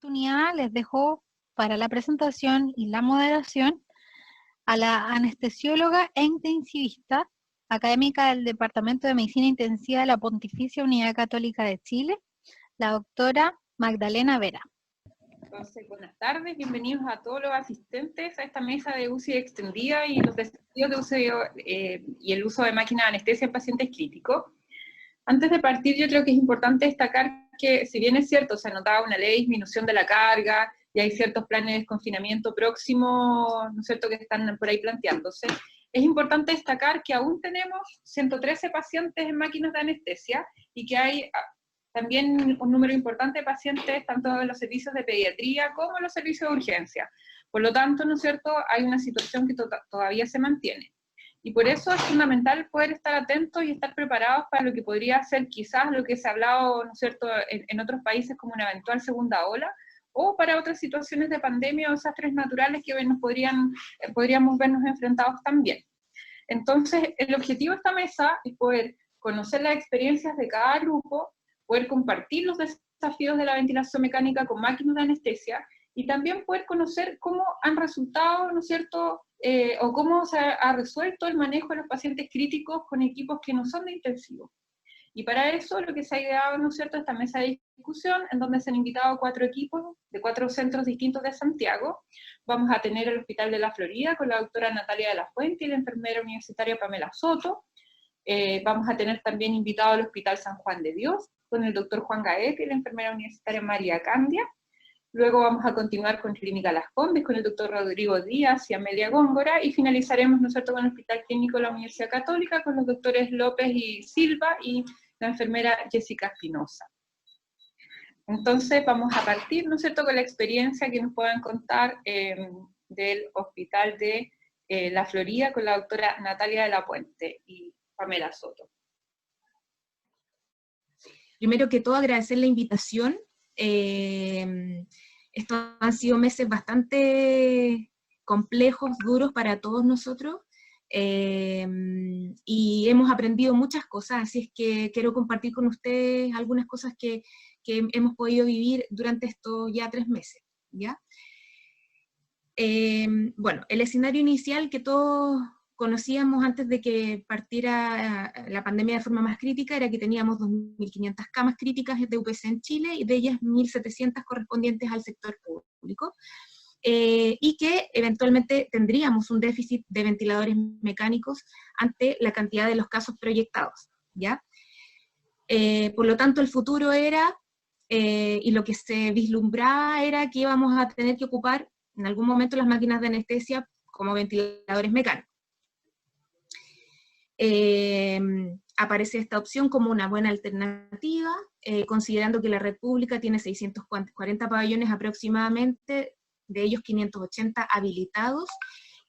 oportunidad les dejo para la presentación y la moderación a la anestesióloga e intensivista académica del Departamento de Medicina Intensiva de la Pontificia Unidad Católica de Chile, la doctora Magdalena Vera. Entonces, buenas tardes, bienvenidos a todos los asistentes a esta mesa de UCI extendida y los desafíos de uso y el uso de máquinas de anestesia en pacientes críticos. Antes de partir, yo creo que es importante destacar que, si bien es cierto, se ha notado una leve disminución de la carga y hay ciertos planes de desconfinamiento próximos, ¿no es cierto?, que están por ahí planteándose, es importante destacar que aún tenemos 113 pacientes en máquinas de anestesia y que hay también un número importante de pacientes, tanto en los servicios de pediatría como en los servicios de urgencia. Por lo tanto, ¿no es cierto?, hay una situación que todavía se mantiene. Y por eso es fundamental poder estar atentos y estar preparados para lo que podría ser quizás lo que se ha hablado, ¿no es cierto?, en otros países como una eventual segunda ola, o para otras situaciones de pandemia o desastres naturales que podríamos vernos enfrentados también. Entonces, el objetivo de esta mesa es poder conocer las experiencias de cada grupo, poder compartir los desafíos de la ventilación mecánica con máquinas de anestesia, y también poder conocer cómo han resultado, ¿no es cierto?, o cómo se ha resuelto el manejo de los pacientes críticos con equipos que no son de intensivo. Y para eso lo que se ha ideado, ¿no es cierto?, esta mesa de discusión, en donde se han invitado 4 equipos de 4 centros distintos de Santiago. Vamos a tener el Hospital de la Florida con la doctora Natalia de la Fuente y la enfermera universitaria Pamela Soto. Vamos a tener también invitado al Hospital San Juan de Dios, con el doctor Juan Gaete y la enfermera universitaria María Candia. Luego vamos a continuar con Clínica Las Condes, con el doctor Rodrigo Díaz y Amelia Góngora, y finalizaremos, ¿no es cierto?, con el Hospital Clínico de la Universidad Católica, con los doctores López y Silva y la enfermera Jessica Espinosa. Entonces vamos a partir, ¿no es cierto?, con la experiencia que nos puedan contar del Hospital de la Florida con la doctora Natalia de la Puente y Pamela Soto. Primero que todo, agradecer la invitación. Estos han sido meses bastante complejos, duros para todos nosotros, y hemos aprendido muchas cosas, así es que quiero compartir con ustedes algunas cosas que hemos podido vivir durante estos ya 3 meses, ¿ya? Bueno, el escenario inicial que todos conocíamos antes de que partiera la pandemia de forma más crítica era que teníamos 2.500 camas críticas de UPC en Chile, y de ellas 1.700 correspondientes al sector público, y que eventualmente tendríamos un déficit de ventiladores mecánicos ante la cantidad de los casos proyectados, ¿ya? Por lo tanto, el futuro era, y lo que se vislumbraba era que íbamos a tener que ocupar en algún momento las máquinas de anestesia como ventiladores mecánicos. Aparece esta opción como una buena alternativa, considerando que la red pública tiene 640 pabellones aproximadamente, de ellos 580 habilitados,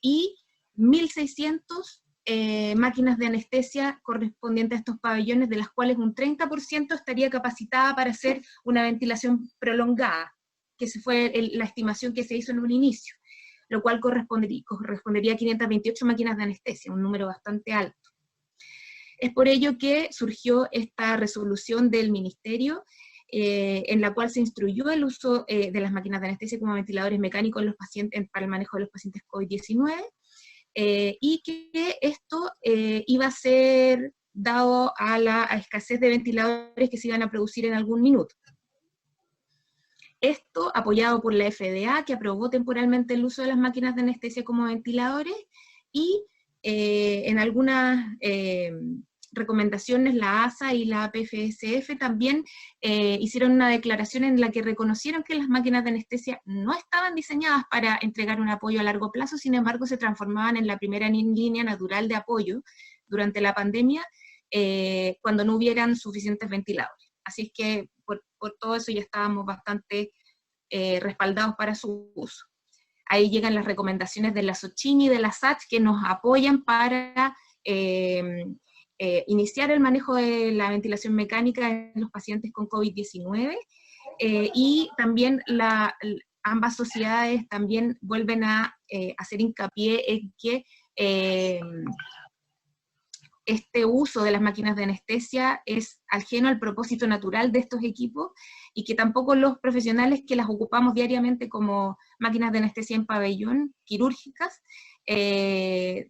y 1.600 máquinas de anestesia correspondientes a estos pabellones, de las cuales un 30% estaría capacitada para hacer una ventilación prolongada, que esa fue la estimación que se hizo en un inicio, lo cual correspondería a 528 máquinas de anestesia, un número bastante alto. Es por ello que surgió esta resolución del Ministerio, en la cual se instruyó el uso de las máquinas de anestesia como ventiladores mecánicos en los pacientes, para el manejo de los pacientes COVID-19, y que esto iba a ser dado a la escasez de ventiladores que se iban a producir en algún minuto. Esto apoyado por la FDA, que aprobó temporalmente el uso de las máquinas de anestesia como ventiladores, y en algunas recomendaciones la ASA y la APFSF también hicieron una declaración en la que reconocieron que las máquinas de anestesia no estaban diseñadas para entregar un apoyo a largo plazo, sin embargo se transformaban en la primera línea natural de apoyo durante la pandemia, cuando no hubieran suficientes ventiladores. Así es que por todo eso ya estábamos bastante respaldados para su uso. Ahí llegan las recomendaciones de la SOCHIMI y de la SACH, que nos apoyan para iniciar el manejo de la ventilación mecánica en los pacientes con COVID-19, y también ambas sociedades también vuelven a hacer hincapié en que este uso de las máquinas de anestesia es ajeno al propósito natural de estos equipos, y que tampoco los profesionales que las ocupamos diariamente como máquinas de anestesia en pabellón, quirúrgicas,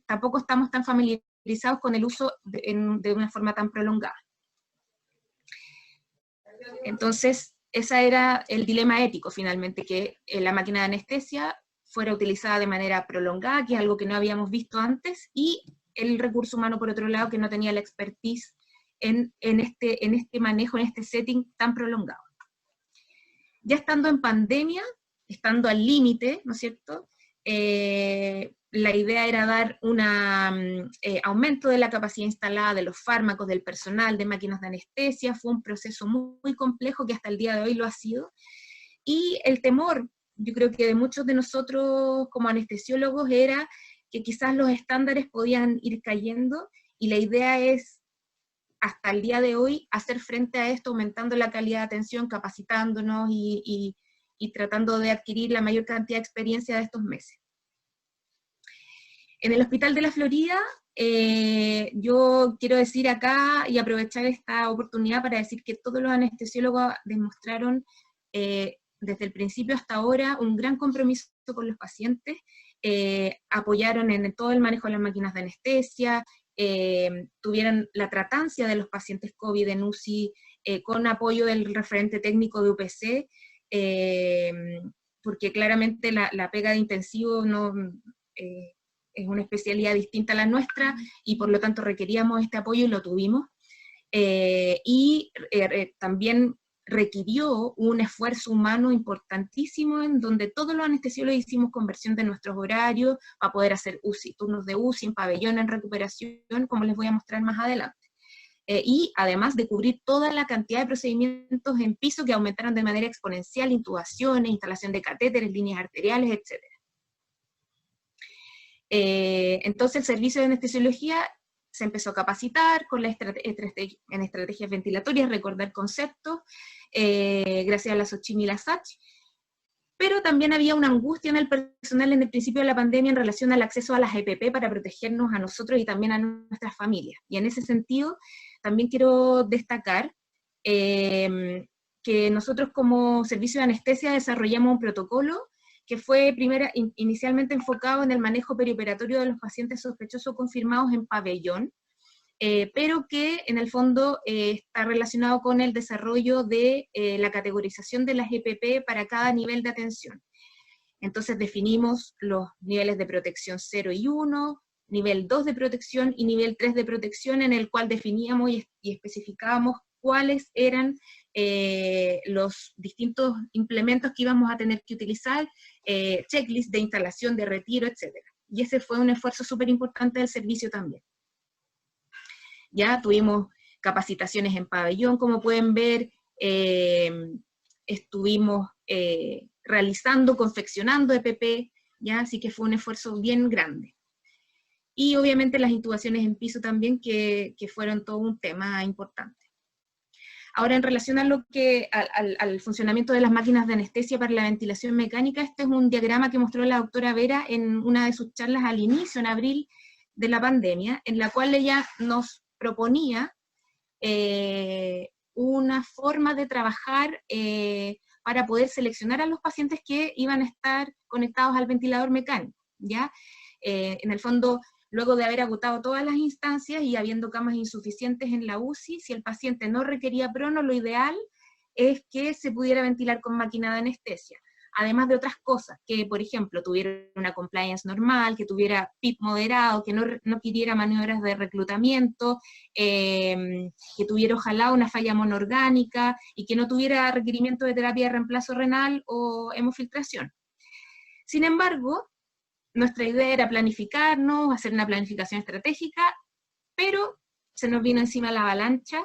tampoco estamos tan familiarizados con el uso de una forma tan prolongada. Entonces, ese era el dilema ético, finalmente, que la máquina de anestesia fuera utilizada de manera prolongada, que es algo que no habíamos visto antes, y el recurso humano, por otro lado, que no tenía la expertise en este manejo, en este setting tan prolongado. Ya estando en pandemia, estando al límite, ¿no es cierto?, la idea era dar un aumento de la capacidad instalada de los fármacos, del personal, de máquinas de anestesia. Fue un proceso muy, muy complejo que hasta el día de hoy lo ha sido. Y el temor, yo creo que de muchos de nosotros como anestesiólogos, era que quizás los estándares podían ir cayendo, y la idea es, hasta el día de hoy, hacer frente a esto, aumentando la calidad de atención, capacitándonos y tratando de adquirir la mayor cantidad de experiencia de estos meses. En el Hospital de la Florida, yo quiero decir acá y aprovechar esta oportunidad para decir que todos los anestesiólogos demostraron desde el principio hasta ahora un gran compromiso con los pacientes, apoyaron en todo el manejo de las máquinas de anestesia, tuvieron la tratancia de los pacientes COVID en UCI con apoyo del referente técnico de UPC, porque claramente la pega de intensivo no... es una especialidad distinta a la nuestra, y por lo tanto requeríamos este apoyo y lo tuvimos. También requirió un esfuerzo humano importantísimo, en donde todos los anestesiólogos hicimos conversión de nuestros horarios para poder hacer UCI, turnos de UCI en pabellón, en recuperación, como les voy a mostrar más adelante. Y además de cubrir toda la cantidad de procedimientos en piso que aumentaron de manera exponencial, intubaciones, instalación de catéteres, líneas arteriales, etc. Entonces el servicio de anestesiología se empezó a capacitar en estrategias ventilatorias, recordar conceptos, gracias a la SOCHIM y la SACH, pero también había una angustia en el personal en el principio de la pandemia en relación al acceso a las EPP para protegernos a nosotros y también a nuestras familias. Y en ese sentido, también quiero destacar que nosotros como servicio de anestesia desarrollamos un protocolo que fue inicialmente enfocado en el manejo perioperatorio de los pacientes sospechosos confirmados en pabellón, pero que en el fondo está relacionado con el desarrollo de la categorización de las EPP para cada nivel de atención. Entonces definimos los niveles de protección 0 y 1, nivel 2 de protección y nivel 3 de protección, en el cual definíamos y especificábamos cuáles eran los distintos implementos que íbamos a tener que utilizar, checklist de instalación, de retiro, etc. Y ese fue un esfuerzo súper importante del servicio también. Ya tuvimos capacitaciones en pabellón, como pueden ver, estuvimos realizando, confeccionando EPP, ¿ya? Así que fue un esfuerzo bien grande. Y obviamente las intubaciones en piso también, que fueron todo un tema importante. Ahora, en relación a al funcionamiento de las máquinas de anestesia para la ventilación mecánica, este es un diagrama que mostró la doctora Vera en una de sus charlas al inicio, en abril de la pandemia, en la cual ella nos proponía una forma de trabajar para poder seleccionar a los pacientes que iban a estar conectados al ventilador mecánico, ¿ya? En el fondo, luego de haber agotado todas las instancias y habiendo camas insuficientes en la UCI, si el paciente no requería prono, lo ideal es que se pudiera ventilar con máquina de anestesia. Además de otras cosas, que por ejemplo tuviera una compliance normal, que tuviera PIP moderado, que no pidiera maniobras de reclutamiento, que tuviera ojalá una falla monoorgánica y que no tuviera requerimiento de terapia de reemplazo renal o hemofiltración. Sin embargo, nuestra idea era planificarnos, hacer una planificación estratégica, pero se nos vino encima la avalancha,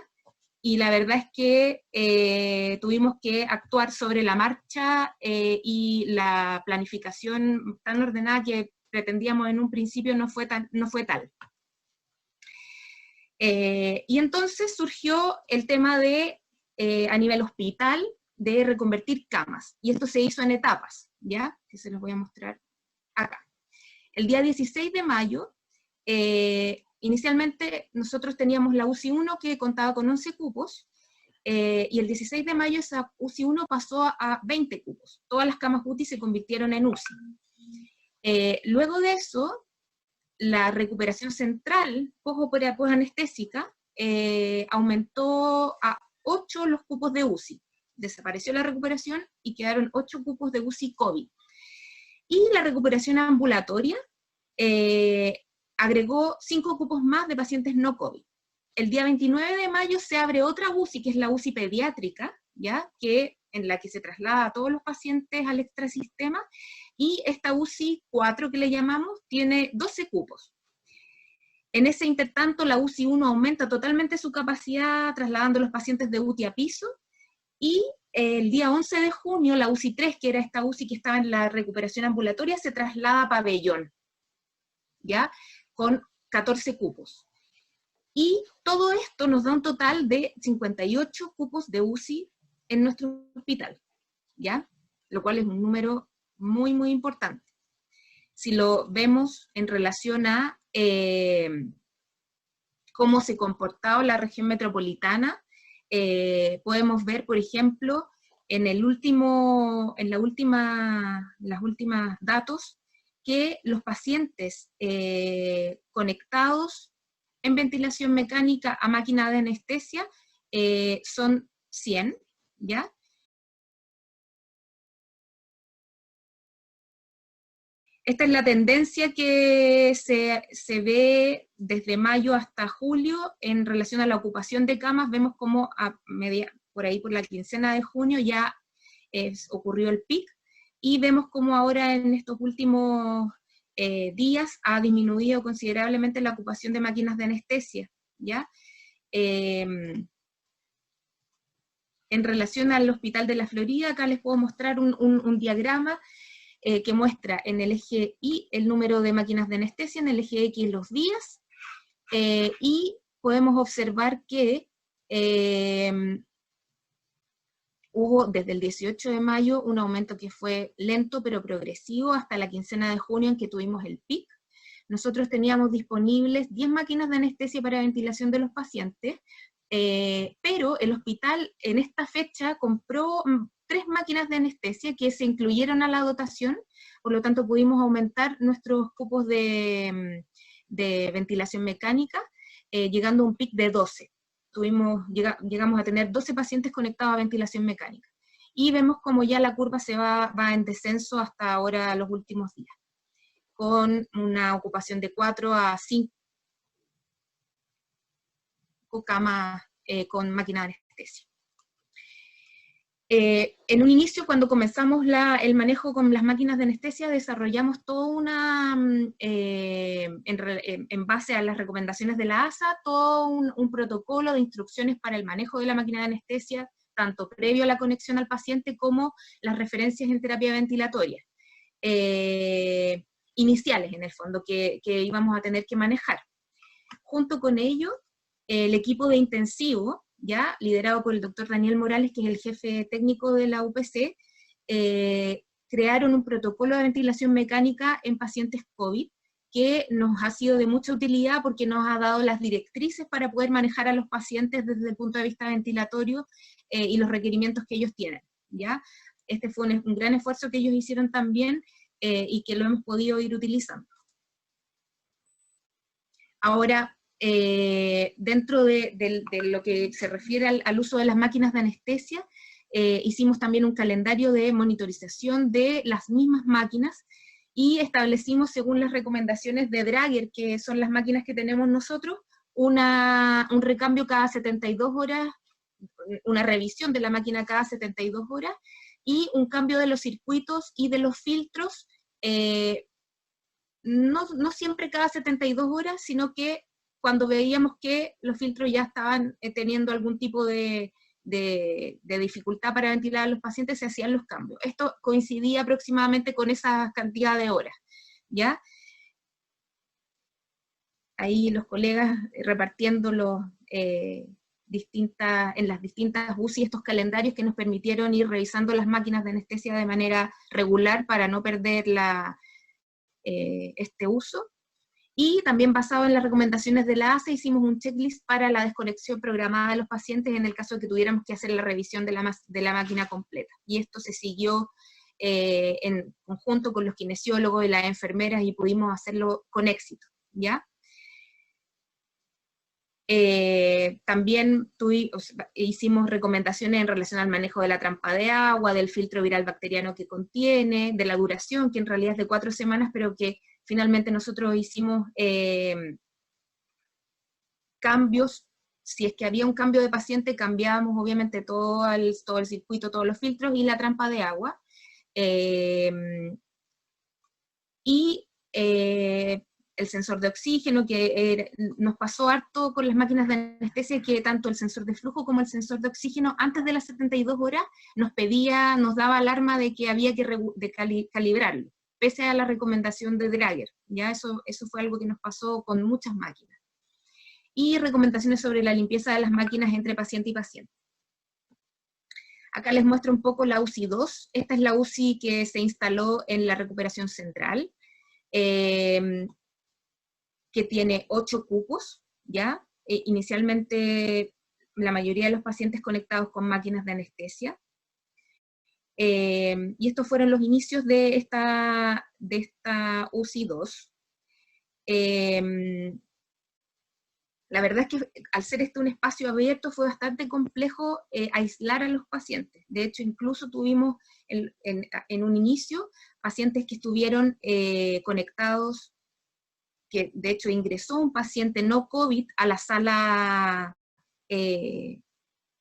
y la verdad es que tuvimos que actuar sobre la marcha, y la planificación tan ordenada que pretendíamos en un principio no fue tal. Y entonces surgió el tema de, a nivel hospital, de reconvertir camas, y esto se hizo en etapas, ¿ya? Que se los voy a mostrar acá. El día 16 de mayo inicialmente nosotros teníamos la UCI 1 que contaba con 11 cupos, y el 16 de mayo esa UCI 1 pasó a 20 cupos. Todas las camas UTI se convirtieron en UCI. Luego de eso, la recuperación central post-anestésica aumentó a 8 los cupos de UCI. Desapareció la recuperación y quedaron 8 cupos de UCI COVID. Y la recuperación ambulatoria agregó 5 cupos más de pacientes no COVID. El día 29 de mayo se abre otra UCI, que es la UCI pediátrica, ¿ya? En la que se traslada a todos los pacientes al extrasistema, y esta UCI 4 que le llamamos tiene 12 cupos. En ese intertanto la UCI 1 aumenta totalmente su capacidad trasladando a los pacientes de UTI a piso, y el día 11 de junio la UCI 3, que era esta UCI que estaba en la recuperación ambulatoria, se traslada a pabellón, ¿ya? Con 14 cupos. Y todo esto nos da un total de 58 cupos de UCI en nuestro hospital, ¿ya? Lo cual es un número muy, muy importante. Si lo vemos en relación a cómo se comportaba la región metropolitana, podemos ver, por ejemplo, en las últimas datos, que los pacientes conectados en ventilación mecánica a máquina de anestesia son 100, ¿ya? Esta es la tendencia que se ve desde mayo hasta julio en relación a la ocupación de camas. Vemos como por ahí por la quincena de junio ya ocurrió el pic, y vemos como ahora en estos últimos días ha disminuido considerablemente la ocupación de máquinas de anestesia, ¿ya? En relación al Hospital de la Florida, acá les puedo mostrar un diagrama que muestra en el eje Y el número de máquinas de anestesia, en el eje X los días, y podemos observar que hubo desde el 18 de mayo un aumento que fue lento pero progresivo hasta la quincena de junio en que tuvimos el pic. Nosotros teníamos disponibles 10 máquinas de anestesia para ventilación de los pacientes, pero el hospital en esta fecha compró 3 máquinas de anestesia que se incluyeron a la dotación, por lo tanto pudimos aumentar nuestros cupos de ventilación mecánica, llegando a un pic de 12. Llegamos a tener 12 pacientes conectados a ventilación mecánica. Y vemos como ya la curva se va en descenso hasta ahora los últimos días, con una ocupación de 4 a 5 camas con máquina de anestesia. En un inicio, cuando comenzamos el manejo con las máquinas de anestesia, desarrollamos toda en base a las recomendaciones de la ASA, todo un protocolo de instrucciones para el manejo de la máquina de anestesia, tanto previo a la conexión al paciente como las referencias en terapia ventilatoria. Iniciales, en el fondo, que íbamos a tener que manejar. Junto con ello, el equipo de intensivo, ya liderado por el doctor Daniel Morales, que es el jefe técnico de la UPC, crearon un protocolo de ventilación mecánica en pacientes COVID, que nos ha sido de mucha utilidad porque nos ha dado las directrices para poder manejar a los pacientes desde el punto de vista ventilatorio y los requerimientos que ellos tienen, ¿ya? Este fue un gran esfuerzo que ellos hicieron también y que lo hemos podido ir utilizando. Ahora, dentro de lo que se refiere al uso de las máquinas de anestesia, hicimos también un calendario de monitorización de las mismas máquinas y establecimos, según las recomendaciones de Drager, que son las máquinas que tenemos nosotros, un recambio cada 72 horas, una revisión de la máquina cada 72 horas, y un cambio de los circuitos y de los filtros, no siempre cada 72 horas, sino que cuando veíamos que los filtros ya estaban teniendo algún tipo de dificultad para ventilar a los pacientes, se hacían los cambios. Esto coincidía aproximadamente con esa cantidad de horas, ¿ya? Ahí los colegas repartiendo en las distintas UCI estos calendarios que nos permitieron ir revisando las máquinas de anestesia de manera regular para no perder este uso. Y también basado en las recomendaciones de la ASA, hicimos un checklist para la desconexión programada de los pacientes en el caso de que tuviéramos que hacer la revisión de la máquina completa. Y esto se siguió en conjunto con los kinesiólogos y las enfermeras y pudimos hacerlo con éxito, ¿ya? También hicimos recomendaciones en relación al manejo de la trampa de agua, del filtro viral bacteriano que contiene, de la duración, que en realidad es de 4 semanas, pero que finalmente nosotros hicimos cambios. Si es que había un cambio de paciente, cambiábamos obviamente todo el circuito, todos los filtros y la trampa de agua. El sensor de oxígeno, que nos pasó harto con las máquinas de anestesia, que tanto el sensor de flujo como el sensor de oxígeno, antes de las 72 horas, nos daba alarma de que había que calibrarlo, pese a la recomendación de Drager. ¿Ya? Eso fue algo que nos pasó con muchas máquinas. Y recomendaciones sobre la limpieza de las máquinas entre paciente y paciente. Acá les muestro un poco la UCI 2. Esta es la UCI que se instaló en la recuperación central, que tiene 8 cupos, ¿ya? Inicialmente la mayoría de los pacientes conectados con máquinas de anestesia. Y estos fueron los inicios de esta UCI 2. La verdad es que al ser un espacio abierto fue bastante complejo aislar a los pacientes. De hecho, incluso tuvimos en un inicio pacientes que estuvieron conectados, que de hecho ingresó un paciente no COVID a la sala, que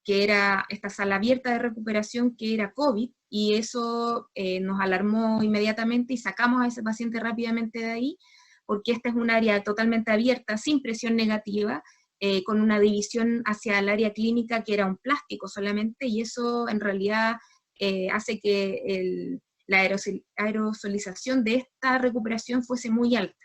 era esta sala abierta de recuperación, que era COVID, y eso nos alarmó inmediatamente y sacamos a ese paciente rápidamente de ahí, porque esta es un área totalmente abierta, sin presión negativa, con una división hacia el área clínica que era un plástico solamente, y eso en realidad hace que la aerosolización de esta recuperación fuese muy alta.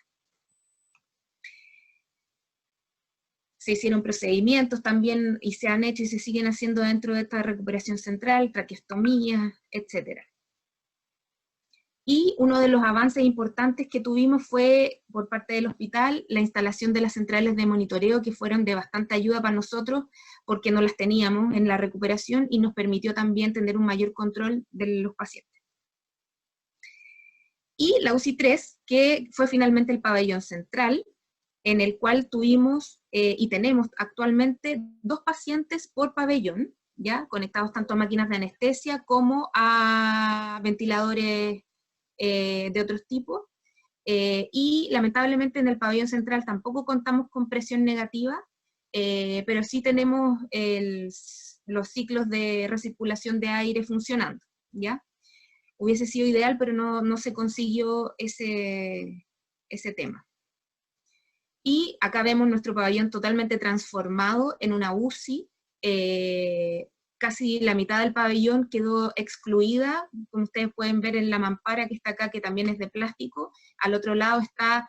Se hicieron procedimientos también, y se han hecho y se siguen haciendo dentro de esta recuperación central, traqueostomías, etc. Y uno de los avances importantes que tuvimos fue, por parte del hospital, la instalación de las centrales de monitoreo, que fueron de bastante ayuda para nosotros, porque no las teníamos en la recuperación, y nos permitió también tener un mayor control de los pacientes. Y la UCI 3, que fue finalmente el pabellón central, en el cual tuvimos y tenemos actualmente 2 pacientes por pabellón, ¿ya? Conectados tanto a máquinas de anestesia como a ventiladores de otros tipos, y lamentablemente en el pabellón central tampoco contamos con presión negativa, pero sí tenemos los ciclos de recirculación de aire funcionando, ¿ya? Hubiese sido ideal, pero no se consiguió ese tema. Y acá vemos nuestro pabellón totalmente transformado en una UCI. Casi la mitad del pabellón quedó excluida, como ustedes pueden ver en la mampara que está acá, que también es de plástico. Al otro lado están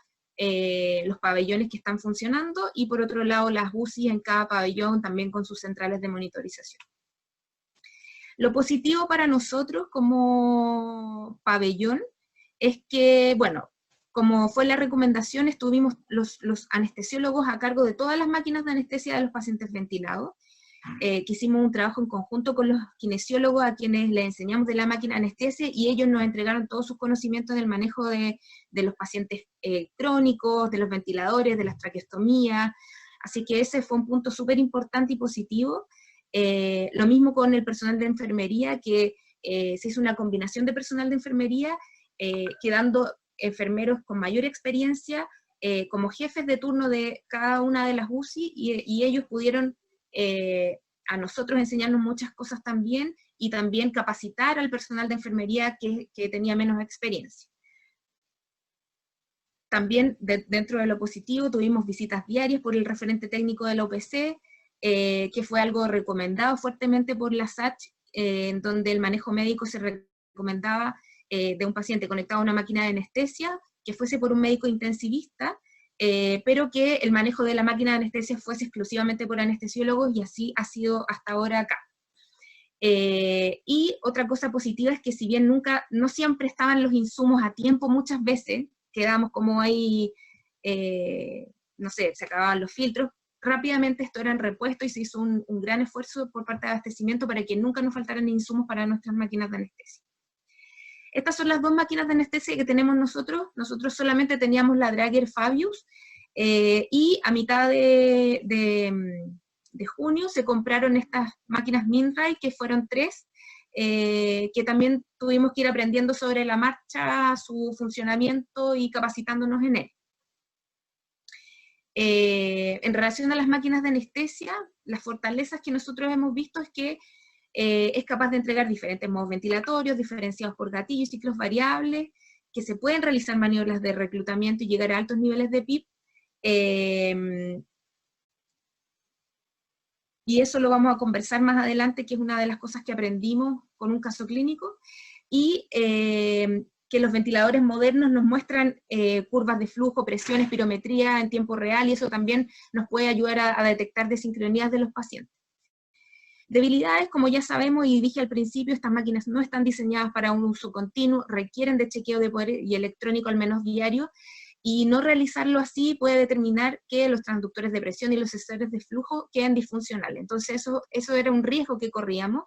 los pabellones que están funcionando, y por otro lado las UCI en cada pabellón, también con sus centrales de monitorización. Lo positivo para nosotros como pabellón es que, bueno, como fue la recomendación, estuvimos los anestesiólogos a cargo de todas las máquinas de anestesia de los pacientes ventilados, que hicimos un trabajo en conjunto con los kinesiólogos a quienes les enseñamos de la máquina de anestesia, y ellos nos entregaron todos sus conocimientos del manejo de los pacientes crónicos, de los ventiladores, de las traqueostomías, así que ese fue un punto súper importante y positivo. Lo mismo con el personal de enfermería, que se hizo una combinación de personal de enfermería, quedando enfermeros con mayor experiencia como jefes de turno de cada una de las UCI, y ellos pudieron a nosotros enseñarnos muchas cosas también, y también capacitar al personal de enfermería que tenía menos experiencia. También dentro de lo positivo tuvimos visitas diarias por el referente técnico de la OPC, que fue algo recomendado fuertemente por la SACH, en donde el manejo médico se recomendaba de un paciente conectado a una máquina de anestesia, que fuese por un médico intensivista, pero que el manejo de la máquina de anestesia fuese exclusivamente por anestesiólogos, y así ha sido hasta ahora acá. Y otra cosa positiva es que si bien no siempre estaban los insumos a tiempo, muchas veces quedamos como ahí no sé, se acababan los filtros, rápidamente esto era repuesto y se hizo un gran esfuerzo por parte de abastecimiento para que nunca nos faltaran insumos para nuestras máquinas de anestesia. Estas son las dos máquinas de anestesia que tenemos nosotros. Nosotros solamente teníamos la Draeger Fabius, y a mitad de junio se compraron estas máquinas Minray, que fueron 3, que también tuvimos que ir aprendiendo sobre la marcha su funcionamiento y capacitándonos en él. En relación a las máquinas de anestesia, las fortalezas que nosotros hemos visto es que es capaz de entregar diferentes modos ventilatorios, diferenciados por gatillos, ciclos variables, que se pueden realizar maniobras de reclutamiento y llegar a altos niveles de PIP, y eso lo vamos a conversar más adelante, que es una de las cosas que aprendimos con un caso clínico, y que los ventiladores modernos nos muestran curvas de flujo, presión, espirometría en tiempo real, y eso también nos puede ayudar a detectar desincronías de los pacientes. Debilidades, como ya sabemos y dije al principio, estas máquinas no están diseñadas para un uso continuo, requieren de chequeo de poder y electrónico al menos diario, y no realizarlo así puede determinar que los transductores de presión y los sensores de flujo queden disfuncionales. Entonces eso era un riesgo que corríamos,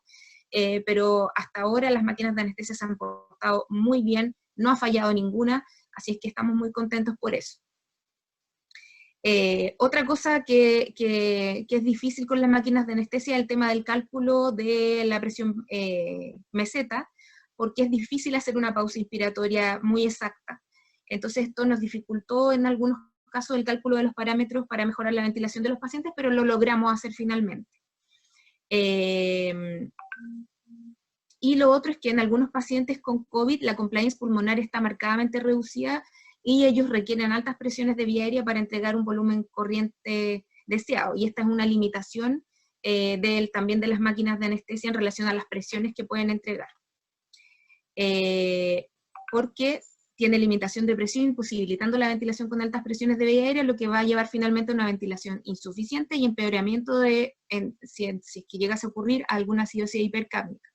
pero hasta ahora las máquinas de anestesia se han portado muy bien, no ha fallado ninguna, así es que estamos muy contentos por eso. Otra cosa que es difícil con las máquinas de anestesia es el tema del cálculo de la presión meseta, porque es difícil hacer una pausa inspiratoria muy exacta. Entonces esto nos dificultó en algunos casos el cálculo de los parámetros para mejorar la ventilación de los pacientes, pero lo logramos hacer finalmente. Y lo otro es que en algunos pacientes con COVID la compliance pulmonar está marcadamente reducida, y ellos requieren altas presiones de vía aérea para entregar un volumen corriente deseado, y esta es una limitación también de las máquinas de anestesia en relación a las presiones que pueden entregar. Porque tiene limitación de presión, imposibilitando la ventilación con altas presiones de vía aérea, lo que va a llevar finalmente a una ventilación insuficiente y empeoramiento si es que llegase a ocurrir alguna acidosis hipercápnica.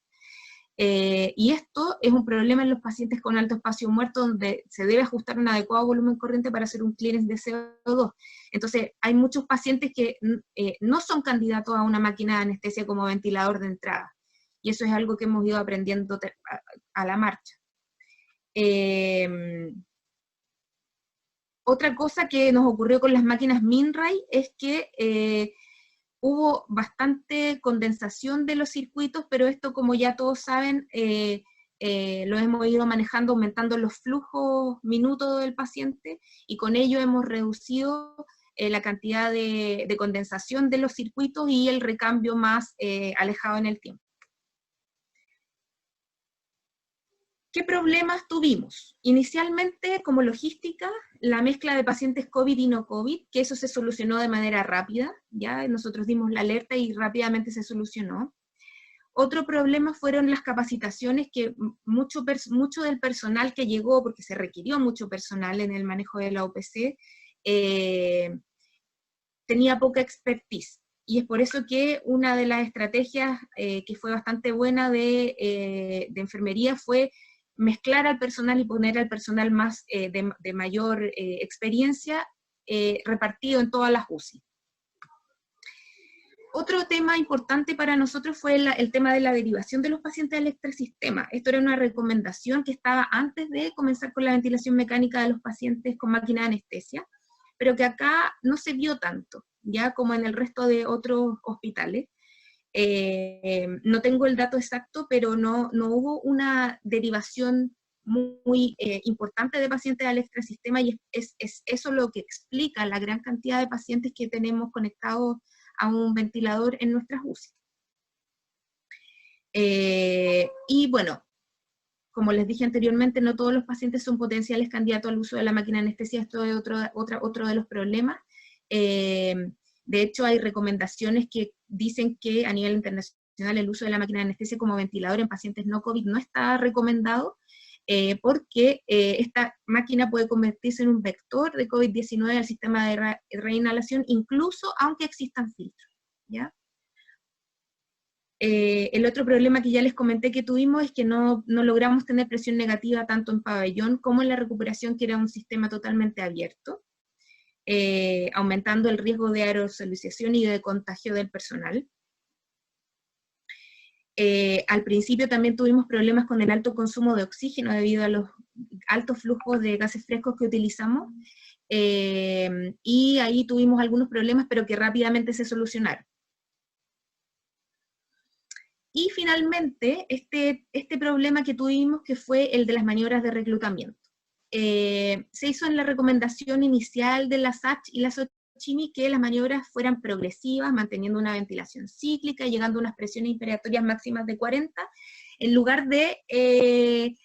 Y esto es un problema en los pacientes con alto espacio muerto, donde se debe ajustar un adecuado volumen corriente para hacer un clearance de CO2. Entonces, hay muchos pacientes que no son candidatos a una máquina de anestesia como ventilador de entrada, y eso es algo que hemos ido aprendiendo a la marcha. Otra cosa que nos ocurrió con las máquinas Minray es que hubo bastante condensación de los circuitos, pero esto, como ya todos saben, lo hemos ido manejando, aumentando los flujos minutos del paciente, y con ello hemos reducido la cantidad de condensación de los circuitos y el recambio más alejado en el tiempo. ¿Qué problemas tuvimos? Inicialmente, como logística, la mezcla de pacientes COVID y no COVID, que eso se solucionó de manera rápida, ya nosotros dimos la alerta y rápidamente se solucionó. Otro problema fueron las capacitaciones, que mucho del personal que llegó, porque se requirió mucho personal en el manejo de la OPC, tenía poca expertise. Y es por eso que una de las estrategias que fue bastante buena de enfermería fue mezclar al personal y poner al personal más de mayor experiencia repartido en todas las UCI. Otro tema importante para nosotros fue el tema de la derivación de los pacientes al extrasistema. Esto era una recomendación que estaba antes de comenzar con la ventilación mecánica de los pacientes con máquina de anestesia, pero que acá no se vio tanto, ya como en el resto de otros hospitales. No tengo el dato exacto, pero no hubo una derivación muy importante de pacientes al extrasistema, y es eso lo que explica la gran cantidad de pacientes que tenemos conectados a un ventilador en nuestras UCI. Y bueno, como les dije anteriormente, no todos los pacientes son potenciales candidatos al uso de la máquina de anestesia. Esto es otro de los problemas. De hecho, hay recomendaciones que dicen que a nivel internacional el uso de la máquina de anestesia como ventilador en pacientes no COVID no está recomendado, porque esta máquina puede convertirse en un vector de COVID-19 al sistema de reinhalación, incluso aunque existan filtros, ¿ya? El otro problema que ya les comenté que tuvimos es que no logramos tener presión negativa tanto en pabellón como en la recuperación, que era un sistema totalmente abierto. aumentando el riesgo de aerosolización y de contagio del personal. Al principio también tuvimos problemas con el alto consumo de oxígeno debido a los altos flujos de gases frescos que utilizamos, y ahí tuvimos algunos problemas, pero que rápidamente se solucionaron. Y finalmente, este problema que tuvimos, que fue el de las maniobras de reclutamiento. Se hizo en la recomendación inicial de la SACH y la SOCHIMI que las maniobras fueran progresivas, manteniendo una ventilación cíclica y llegando a unas presiones inspiratorias máximas de 40, en lugar de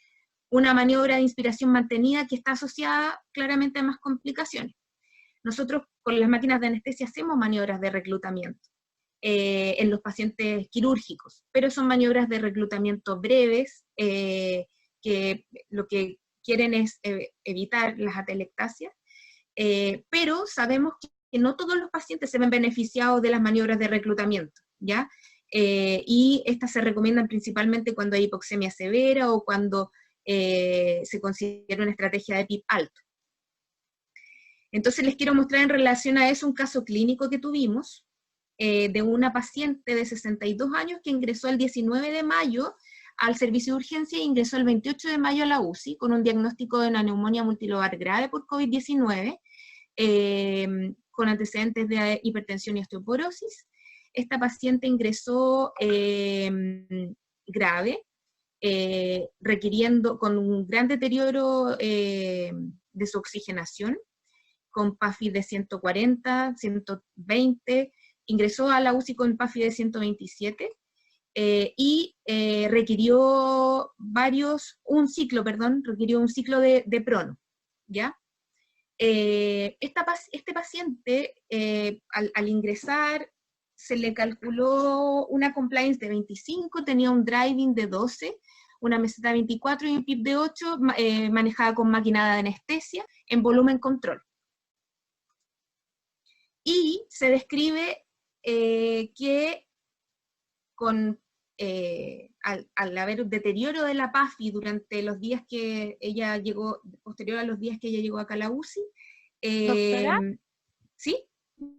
una maniobra de inspiración mantenida que está asociada claramente a más complicaciones. Nosotros con las máquinas de anestesia hacemos maniobras de reclutamiento en los pacientes quirúrgicos, pero son maniobras de reclutamiento breves, que lo que quieren es evitar las atelectasias, pero sabemos que no todos los pacientes se ven beneficiados de las maniobras de reclutamiento, ¿ya? Y estas se recomiendan principalmente cuando hay hipoxemia severa o cuando se considera una estrategia de PIB alto. Entonces les quiero mostrar en relación a eso un caso clínico que tuvimos, de una paciente de 62 años que ingresó el 19 de mayo al servicio de urgencia e ingresó el 28 de mayo a la UCI con un diagnóstico de una neumonía multilobar grave por COVID-19, con antecedentes de hipertensión y osteoporosis. Esta paciente ingresó grave, requiriendo, con un gran deterioro de su oxigenación, con PAFI de 140, 120, ingresó a la UCI con PAFI de 127, y requirió un ciclo de prono, ¿ya? Este paciente, al ingresar, se le calculó una compliance de 25, tenía un driving de 12, una meseta de 24 y un PIB de 8, manejada con máquina de anestesia, en volumen control. Y se describe que al haber un deterioro de la PAFI durante los días que ella llegó, posterior a los días que ella llegó acá a la UCI, Doctora, ¿sí?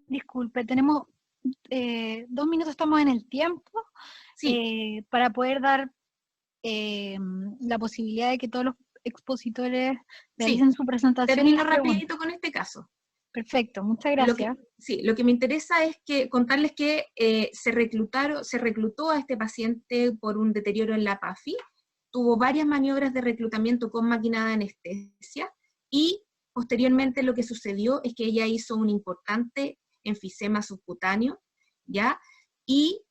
disculpe, tenemos 2 minutos, estamos en el tiempo, Sí. para poder dar la posibilidad de que todos los expositores realicen su presentación. Termino rapidito con este caso. Perfecto, muchas gracias. Lo que me interesa es contarles que se reclutó a este paciente por un deterioro en la PAFI, tuvo varias maniobras de reclutamiento con máquina de anestesia, y posteriormente lo que sucedió es que ella hizo un importante enfisema subcutáneo, ¿ya? Y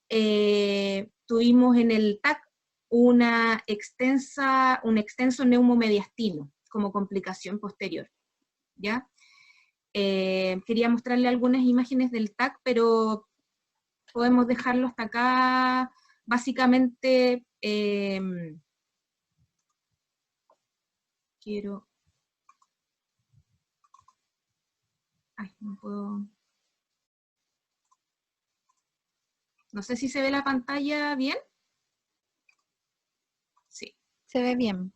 tuvimos en el TAC un extenso neumomediastino como complicación posterior, ¿ya? Quería mostrarle algunas imágenes del TAC, pero podemos dejarlo hasta acá. Básicamente, no puedo... No sé si se ve la pantalla bien. Sí. Se ve bien.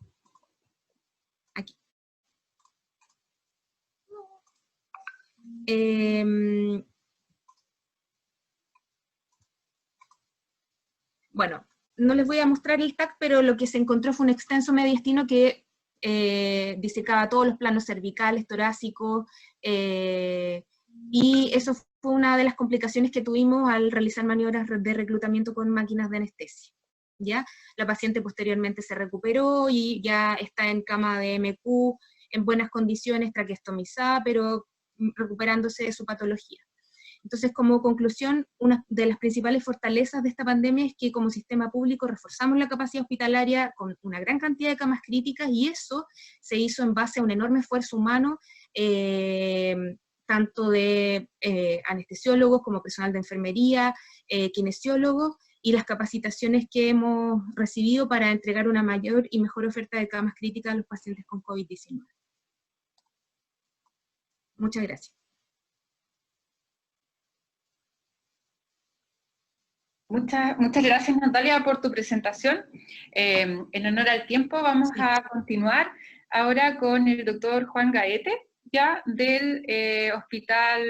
Aquí. Bueno, no les voy a mostrar el TAC, pero lo que se encontró fue un extenso mediastino que disecaba todos los planos cervicales, torácicos, y eso fue una de las complicaciones que tuvimos al realizar maniobras de reclutamiento con máquinas de anestesia, ¿ya? La paciente posteriormente se recuperó y ya está en cama de MQ, en buenas condiciones, traqueostomizada, pero recuperándose de su patología. Entonces, como conclusión, una de las principales fortalezas de esta pandemia es que como sistema público reforzamos la capacidad hospitalaria con una gran cantidad de camas críticas, y eso se hizo en base a un enorme esfuerzo humano, tanto de anestesiólogos como personal de enfermería, kinesiólogos, y las capacitaciones que hemos recibido para entregar una mayor y mejor oferta de camas críticas a los pacientes con COVID-19. Muchas gracias. Muchas gracias, Natalia, por tu presentación. En honor al tiempo, vamos a continuar ahora con el doctor Juan Gaete, ya del Hospital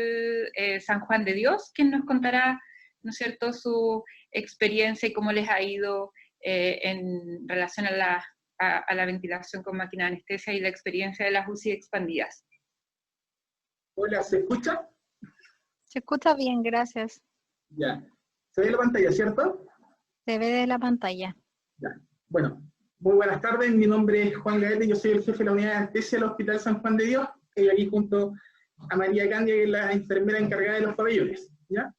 San Juan de Dios, quien nos contará, ¿no es cierto?, su experiencia y cómo les ha ido en relación a la ventilación con máquina de anestesia y la experiencia de las UCI expandidas. Hola, ¿se escucha? Se escucha bien, gracias. Ya. ¿Se ve la pantalla, cierto? Se ve de la pantalla. Ya. Bueno, muy buenas tardes, mi nombre es Juan Gaete, yo soy el jefe de la unidad de anestesia del Hospital San Juan de Dios, estoy aquí junto a María Candia, que es la enfermera encargada de los pabellones, ¿ya?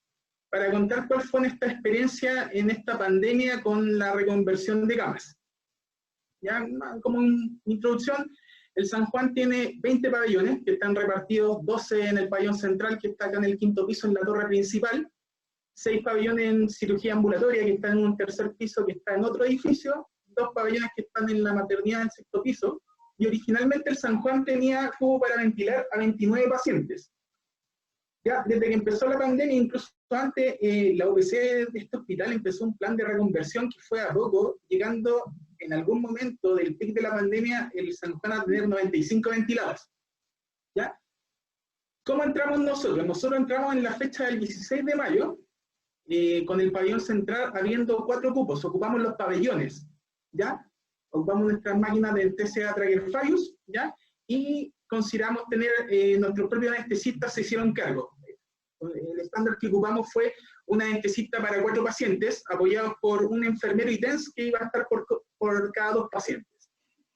Para contar cuál fue nuestra experiencia en esta pandemia con la reconversión de camas. Ya, como introducción, el San Juan tiene 20 pabellones, que están repartidos 12 en el pabellón central, que está acá en el 5º piso, en la torre principal, 6 pabellones en cirugía ambulatoria, que están en un 3er piso, que está en otro edificio, 2 pabellones que están en la maternidad en el 6º piso, y originalmente el San Juan tenía cubo para ventilar a 29 pacientes. Ya, desde que empezó la pandemia, incluso antes, la UPC de este hospital empezó un plan de reconversión que fue a poco, llegando en algún momento del pic de la pandemia, el San Juan a tener 95 ventilados. ¿Ya? ¿Cómo entramos nosotros? Nosotros entramos en la fecha del 16 de mayo, con el pabellón central habiendo 4 cupos, ocupamos los pabellones, ¿ya? Ocupamos nuestras máquinas de TCA Tracker Fayus, ¿ya? Y consideramos tener nuestros propios anestesistas se hicieron cargo. El estándar que ocupamos fue un anestesista para 4 pacientes, apoyados por un enfermero y TENS que iba a estar por cada 2 pacientes.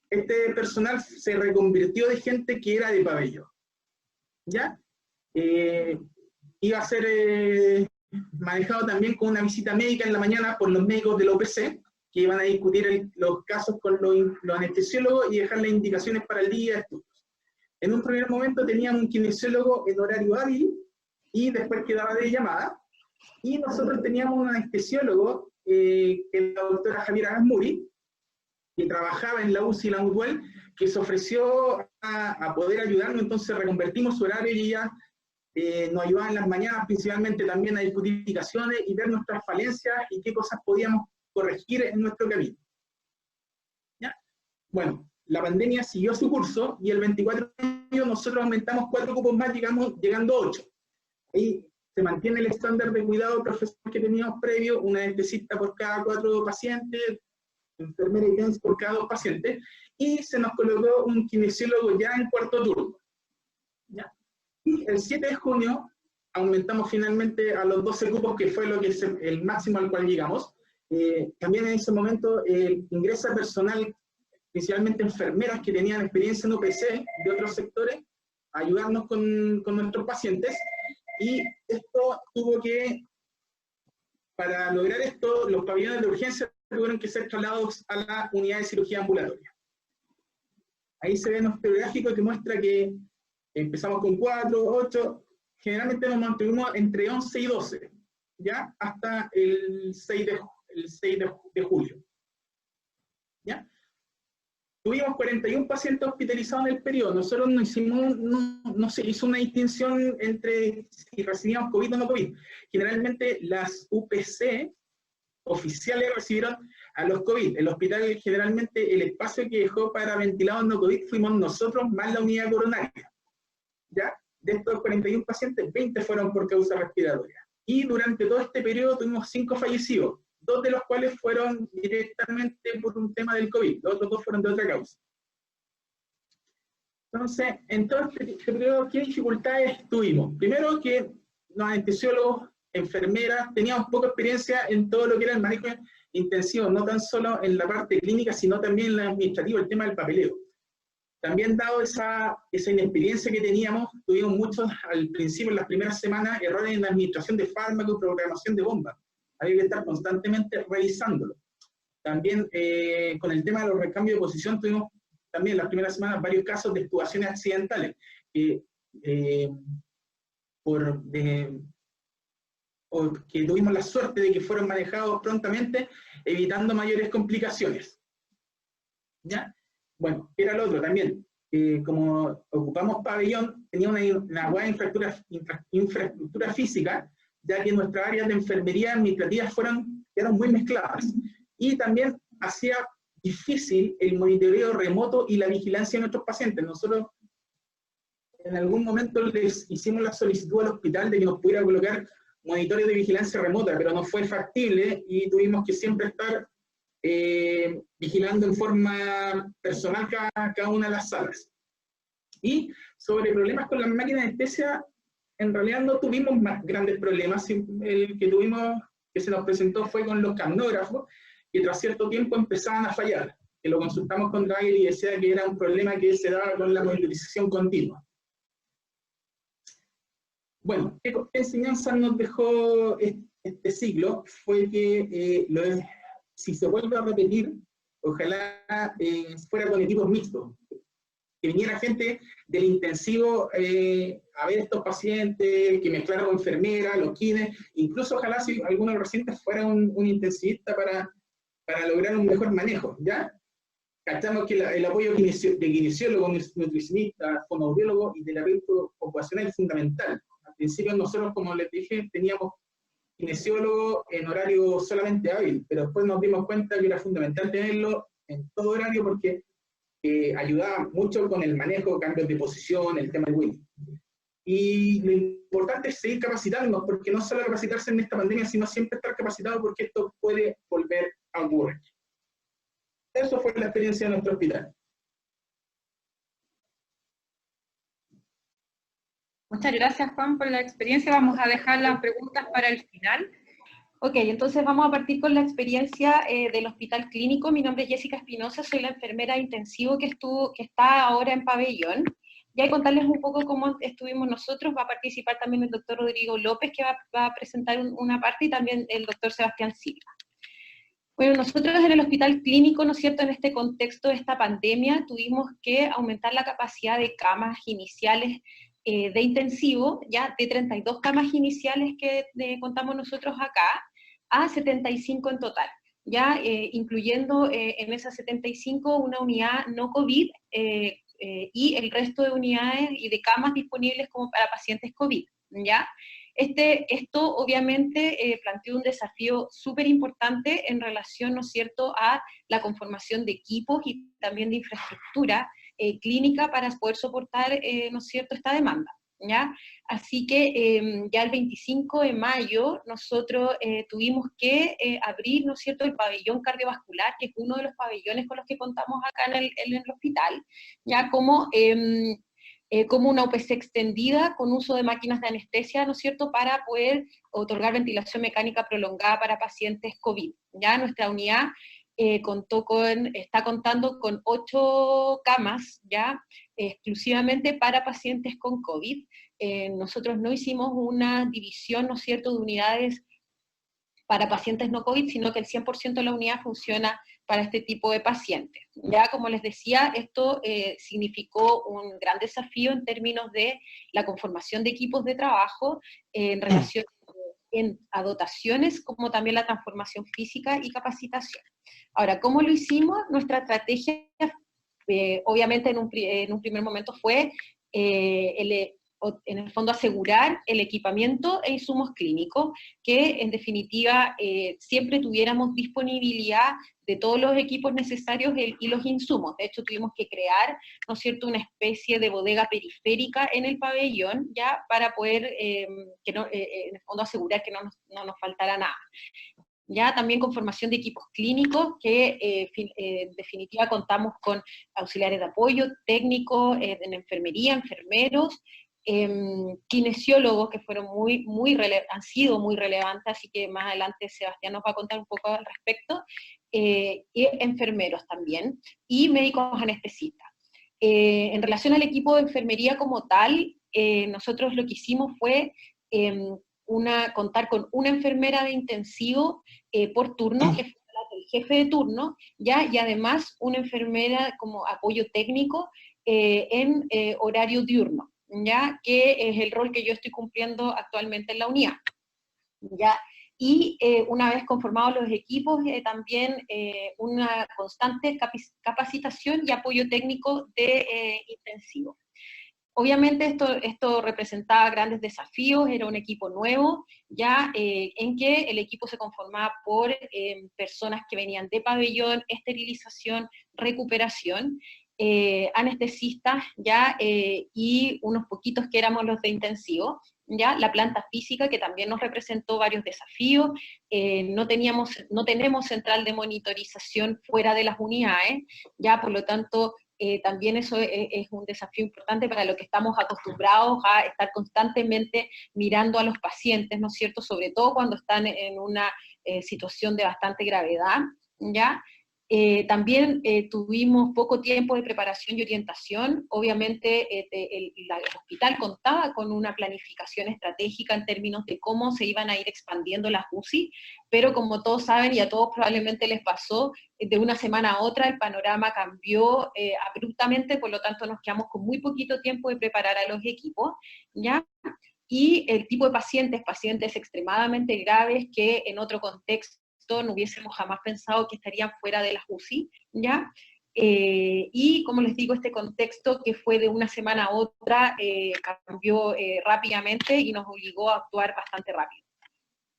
Este personal se reconvirtió de gente que era de pabellón, ¿ya? Iba a ser manejado también con una visita médica en la mañana por los médicos de la OPC, que iban a discutir los casos con los anestesiólogos y dejar las indicaciones para el día de estudios. En un primer momento teníamos un kinesiólogo en horario hábil y después quedaba de llamada, y nosotros teníamos un anestesiólogo, que es la doctora Javiera Gasmuri, que trabajaba en la UCI y la UTUEL, que se ofreció a poder ayudarnos, entonces reconvertimos su horario y ella nos ayudaba en las mañanas principalmente también a discutir indicaciones y ver nuestras falencias y qué cosas podíamos corregir en nuestro camino. ¿Ya? Bueno, la pandemia siguió su curso y el 24 de mayo nosotros aumentamos 4 cupos más, llegando a 8. Y se mantiene el estándar de cuidado profesional que teníamos previo, un anestesista por cada 4 pacientes, enfermera y TENS por cada 2 pacientes, y se nos colocó un kinesiólogo ya en 4º turno. ¿Ya? Y el 7 de junio aumentamos finalmente a los 12 cupos, que fue lo que es el máximo al cual llegamos. También en ese momento ingresa personal, principalmente enfermeras que tenían experiencia en UPC de otros sectores, a ayudarnos con nuestros pacientes, y esto tuvo que, para lograr esto, los pabellones de urgencia tuvieron que ser trasladados a la unidad de cirugía ambulatoria. Ahí se ve nuestro gráfico que muestra que empezamos con 4, 8, generalmente nos mantuvimos entre 11 y 12, ¿ya? Hasta el 6 de julio. ¿Ya? Tuvimos 41 pacientes hospitalizados en el periodo. Nosotros no se hizo una distinción entre si recibíamos COVID o no COVID. Generalmente las UPC oficiales recibieron a los COVID. El hospital, generalmente, el espacio que dejó para ventilados no COVID fuimos nosotros más la unidad coronaria. ¿Ya? De estos 41 pacientes, 20 fueron por causa respiratoria. Y durante todo este periodo tuvimos 5 fallecidos, 2 de los cuales fueron directamente por un tema del COVID, los otros 2 fueron de otra causa. Entonces, en todo este periodo, ¿qué dificultades tuvimos? Primero, que los anestesiólogos, enfermeras, teníamos poca experiencia en todo lo que era el manejo intensivo, no tan solo en la parte clínica, sino también en la administrativa, el tema del papeleo. También, dado esa inexperiencia que teníamos, tuvimos muchos, al principio, en las primeras semanas, errores en la administración de fármacos y programación de bombas. Había que estar constantemente revisándolo. También, con el tema de los recambios de posición, tuvimos también en las primeras semanas varios casos de extubaciones accidentales, que tuvimos la suerte de que fueron manejados prontamente, evitando mayores complicaciones. ¿Ya? Bueno, era lo otro también. Como ocupamos pabellón, tenía una buena infraestructura física, ya que nuestras áreas de enfermería administrativas eran muy mezcladas. Y también hacía difícil el monitoreo remoto y la vigilancia de nuestros pacientes. Nosotros en algún momento les hicimos la solicitud al hospital de que nos pudiera colocar monitores de vigilancia remota, pero no fue factible y tuvimos que siempre estar vigilando en forma personal cada una de las salas. Y sobre problemas con las máquinas de anestesia, en realidad no tuvimos más grandes problemas. El que tuvimos, que se nos presentó, fue con los capnógrafos, que tras cierto tiempo empezaban a fallar, que lo consultamos con Dragher y decía que era un problema que se daba con la monitorización continua. Bueno, ¿qué enseñanza nos dejó este ciclo? Fue que si se vuelve a repetir, ojalá fuera con equipos mixtos, que viniera gente del intensivo a ver estos pacientes, que mezclara con enfermeras, los kines, incluso ojalá si alguno de los pacientes fuera un intensivista para lograr un mejor manejo, ¿ya? Cachamos que el apoyo de kinesiólogo, nutricionista, fonoaudiólogo y terapeuta ocupacional es fundamental. Al principio nosotros, como les dije, teníamos kinesiólogo en horario solamente hábil, pero después nos dimos cuenta que era fundamental tenerlo en todo horario porque ayudaba mucho con el manejo, cambios de posición, el tema del Wii. Y lo importante es seguir capacitándonos, porque no solo capacitarse en esta pandemia, sino siempre estar capacitado porque esto puede volver a ocurrir. Eso fue la experiencia de nuestro hospital. Muchas gracias, Juan, por la experiencia. Vamos a dejar las preguntas para el final. Ok, entonces vamos a partir con la experiencia del hospital clínico. Mi nombre es Jessica Espinosa, soy la enfermera de intensivo que está ahora en pabellón. Y hay que contarles un poco cómo estuvimos nosotros. Va a participar también el doctor Rodrigo López, que va a presentar una parte, y también el doctor Sebastián Silva. Bueno, nosotros en el hospital clínico, ¿no es cierto?, en este contexto de esta pandemia, tuvimos que aumentar la capacidad de camas iniciales de intensivo, ya de 32 camas iniciales que contamos nosotros acá, a 75 en total, ya incluyendo en esas 75 una unidad no COVID y el resto de unidades y de camas disponibles como para pacientes COVID, ¿ya? Esto obviamente planteó un desafío súper importante en relación, ¿no es cierto?, a la conformación de equipos y también de infraestructura clínica para poder soportar, ¿no es cierto?, esta demanda, ¿ya? Así que ya el 25 de mayo nosotros tuvimos que abrir, ¿no es cierto?, el pabellón cardiovascular, que es uno de los pabellones con los que contamos acá en el hospital, ya como una OPC extendida con uso de máquinas de anestesia, ¿no es cierto?, para poder otorgar ventilación mecánica prolongada para pacientes COVID. Ya nuestra unidad está contando con 8 camas, ya, exclusivamente para pacientes con COVID. Nosotros no hicimos una división, ¿no es cierto?, de unidades para pacientes no COVID, sino que el 100% de la unidad funciona para este tipo de pacientes. Ya, como les decía, esto significó un gran desafío en términos de la conformación de equipos de trabajo en relación a dotaciones, como también la transformación física y capacitación. Ahora, ¿cómo lo hicimos? Nuestra estrategia, obviamente en un primer momento fue en el fondo asegurar el equipamiento e insumos clínicos, que en definitiva siempre tuviéramos disponibilidad de todos los equipos necesarios y los insumos. De hecho, tuvimos que crear, ¿no es cierto?, una especie de bodega periférica en el pabellón, ya, para poder, en el fondo, asegurar que no nos faltara nada. Ya también con formación de equipos clínicos, que en definitiva contamos con auxiliares de apoyo, técnicos en enfermería, enfermeros, kinesiólogos que fueron han sido muy relevantes, así que más adelante Sebastián nos va a contar un poco al respecto, y enfermeros también, y médicos anestesistas. En relación al equipo de enfermería como tal, nosotros lo que hicimos fue contar con una enfermera de intensivo por turno, que fue el jefe de turno, ¿ya? Y además una enfermera como apoyo técnico en horario diurno, ¿ya? Que es el rol que yo estoy cumpliendo actualmente en la unidad, ¿ya? Y una vez conformados los equipos, también una constante capacitación y apoyo técnico de intensivo. Obviamente esto representaba grandes desafíos, era un equipo nuevo, ya en que el equipo se conformaba por personas que venían de pabellón, esterilización, recuperación, anestesistas, ¿ya? Y unos poquitos que éramos los de intensivo, ¿ya? La planta física, que también nos representó varios desafíos. No tenemos central de monitorización fuera de las unidades, ¿ya? Por lo tanto, también eso es un desafío importante para lo que estamos acostumbrados a estar constantemente mirando a los pacientes, ¿no es cierto? Sobre todo cuando están en una situación de bastante gravedad, ¿ya? También tuvimos poco tiempo de preparación y orientación. Obviamente el hospital contaba con una planificación estratégica en términos de cómo se iban a ir expandiendo las UCI, pero como todos saben, y a todos probablemente les pasó, de una semana a otra el panorama cambió abruptamente, por lo tanto nos quedamos con muy poquito tiempo de preparar a los equipos, ¿ya? Y el tipo de pacientes extremadamente graves que en otro contexto no hubiésemos jamás pensado que estarían fuera de las UCI, ¿ya? Y como les digo, este contexto que fue de una semana a otra cambió rápidamente y nos obligó a actuar bastante rápido.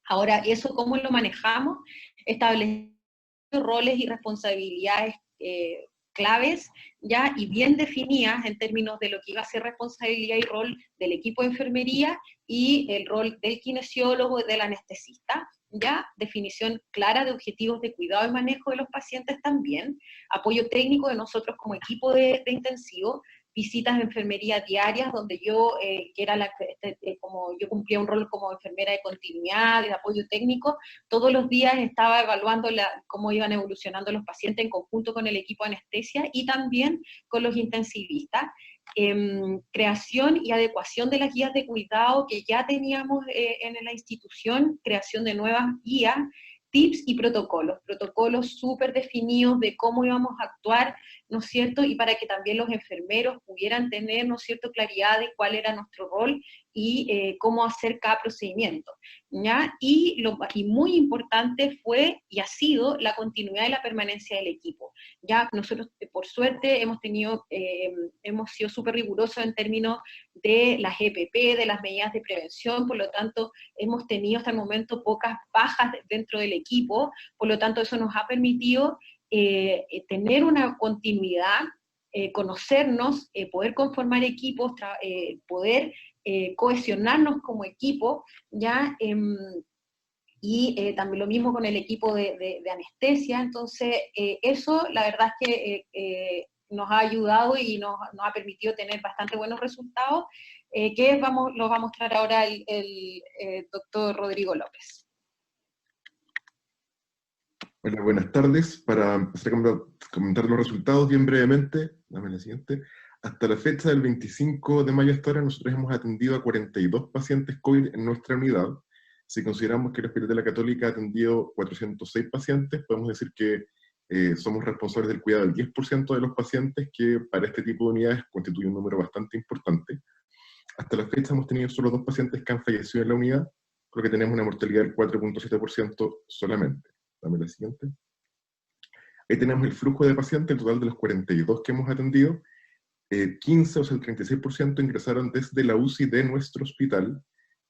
Ahora, ¿eso cómo lo manejamos? Estableciendo roles y responsabilidades claves, ya, y bien definidas en términos de lo que iba a ser responsabilidad y rol del equipo de enfermería y el rol del kinesiólogo y del anestesista, ya, definición clara de objetivos de cuidado y manejo de los pacientes también, apoyo técnico de nosotros como equipo de intensivo, visitas de enfermería diarias, donde yo, que era como yo cumplía un rol como enfermera de continuidad, de apoyo técnico, todos los días estaba evaluando cómo iban evolucionando los pacientes en conjunto con el equipo de anestesia y también con los intensivistas. Creación y adecuación de las guías de cuidado que ya teníamos en la institución, creación de nuevas guías, tips y protocolos súper definidos de cómo íbamos a actuar, ¿no es cierto? Y para que también los enfermeros pudieran tener, ¿no es cierto?, claridad de cuál era nuestro rol y cómo hacer cada procedimiento, ¿ya? Y muy importante fue y ha sido la continuidad y la permanencia del equipo, ¿ya? Nosotros, por suerte, hemos sido súper rigurosos en términos de las EPP, de las medidas de prevención, por lo tanto, hemos tenido hasta el momento pocas bajas dentro del equipo, por lo tanto, eso nos ha permitido tener una continuidad, conocernos, poder conformar equipos, poder cohesionarnos como equipo, ¿ya? Y también lo mismo con el equipo de anestesia, entonces eso la verdad es que nos ha ayudado y nos ha permitido tener bastante buenos resultados, que los va a mostrar ahora el doctor Rodrigo López. Hola, buenas tardes. Para empezar a comentar los resultados bien brevemente, dame la siguiente. Hasta la fecha del 25 de mayo hasta ahora, nosotros hemos atendido a 42 pacientes COVID en nuestra unidad. Si consideramos que el Hospital de la Católica ha atendido 406 pacientes, podemos decir que somos responsables del cuidado del 10% de los pacientes, que para este tipo de unidades constituye un número bastante importante. Hasta la fecha hemos tenido solo 2 pacientes que han fallecido en la unidad, por lo que tenemos una mortalidad del 4.7% solamente. Dame la siguiente. Ahí tenemos el flujo de pacientes, el total de los 42 que hemos atendido. 15, o sea el 36%, ingresaron desde la UCI de nuestro hospital,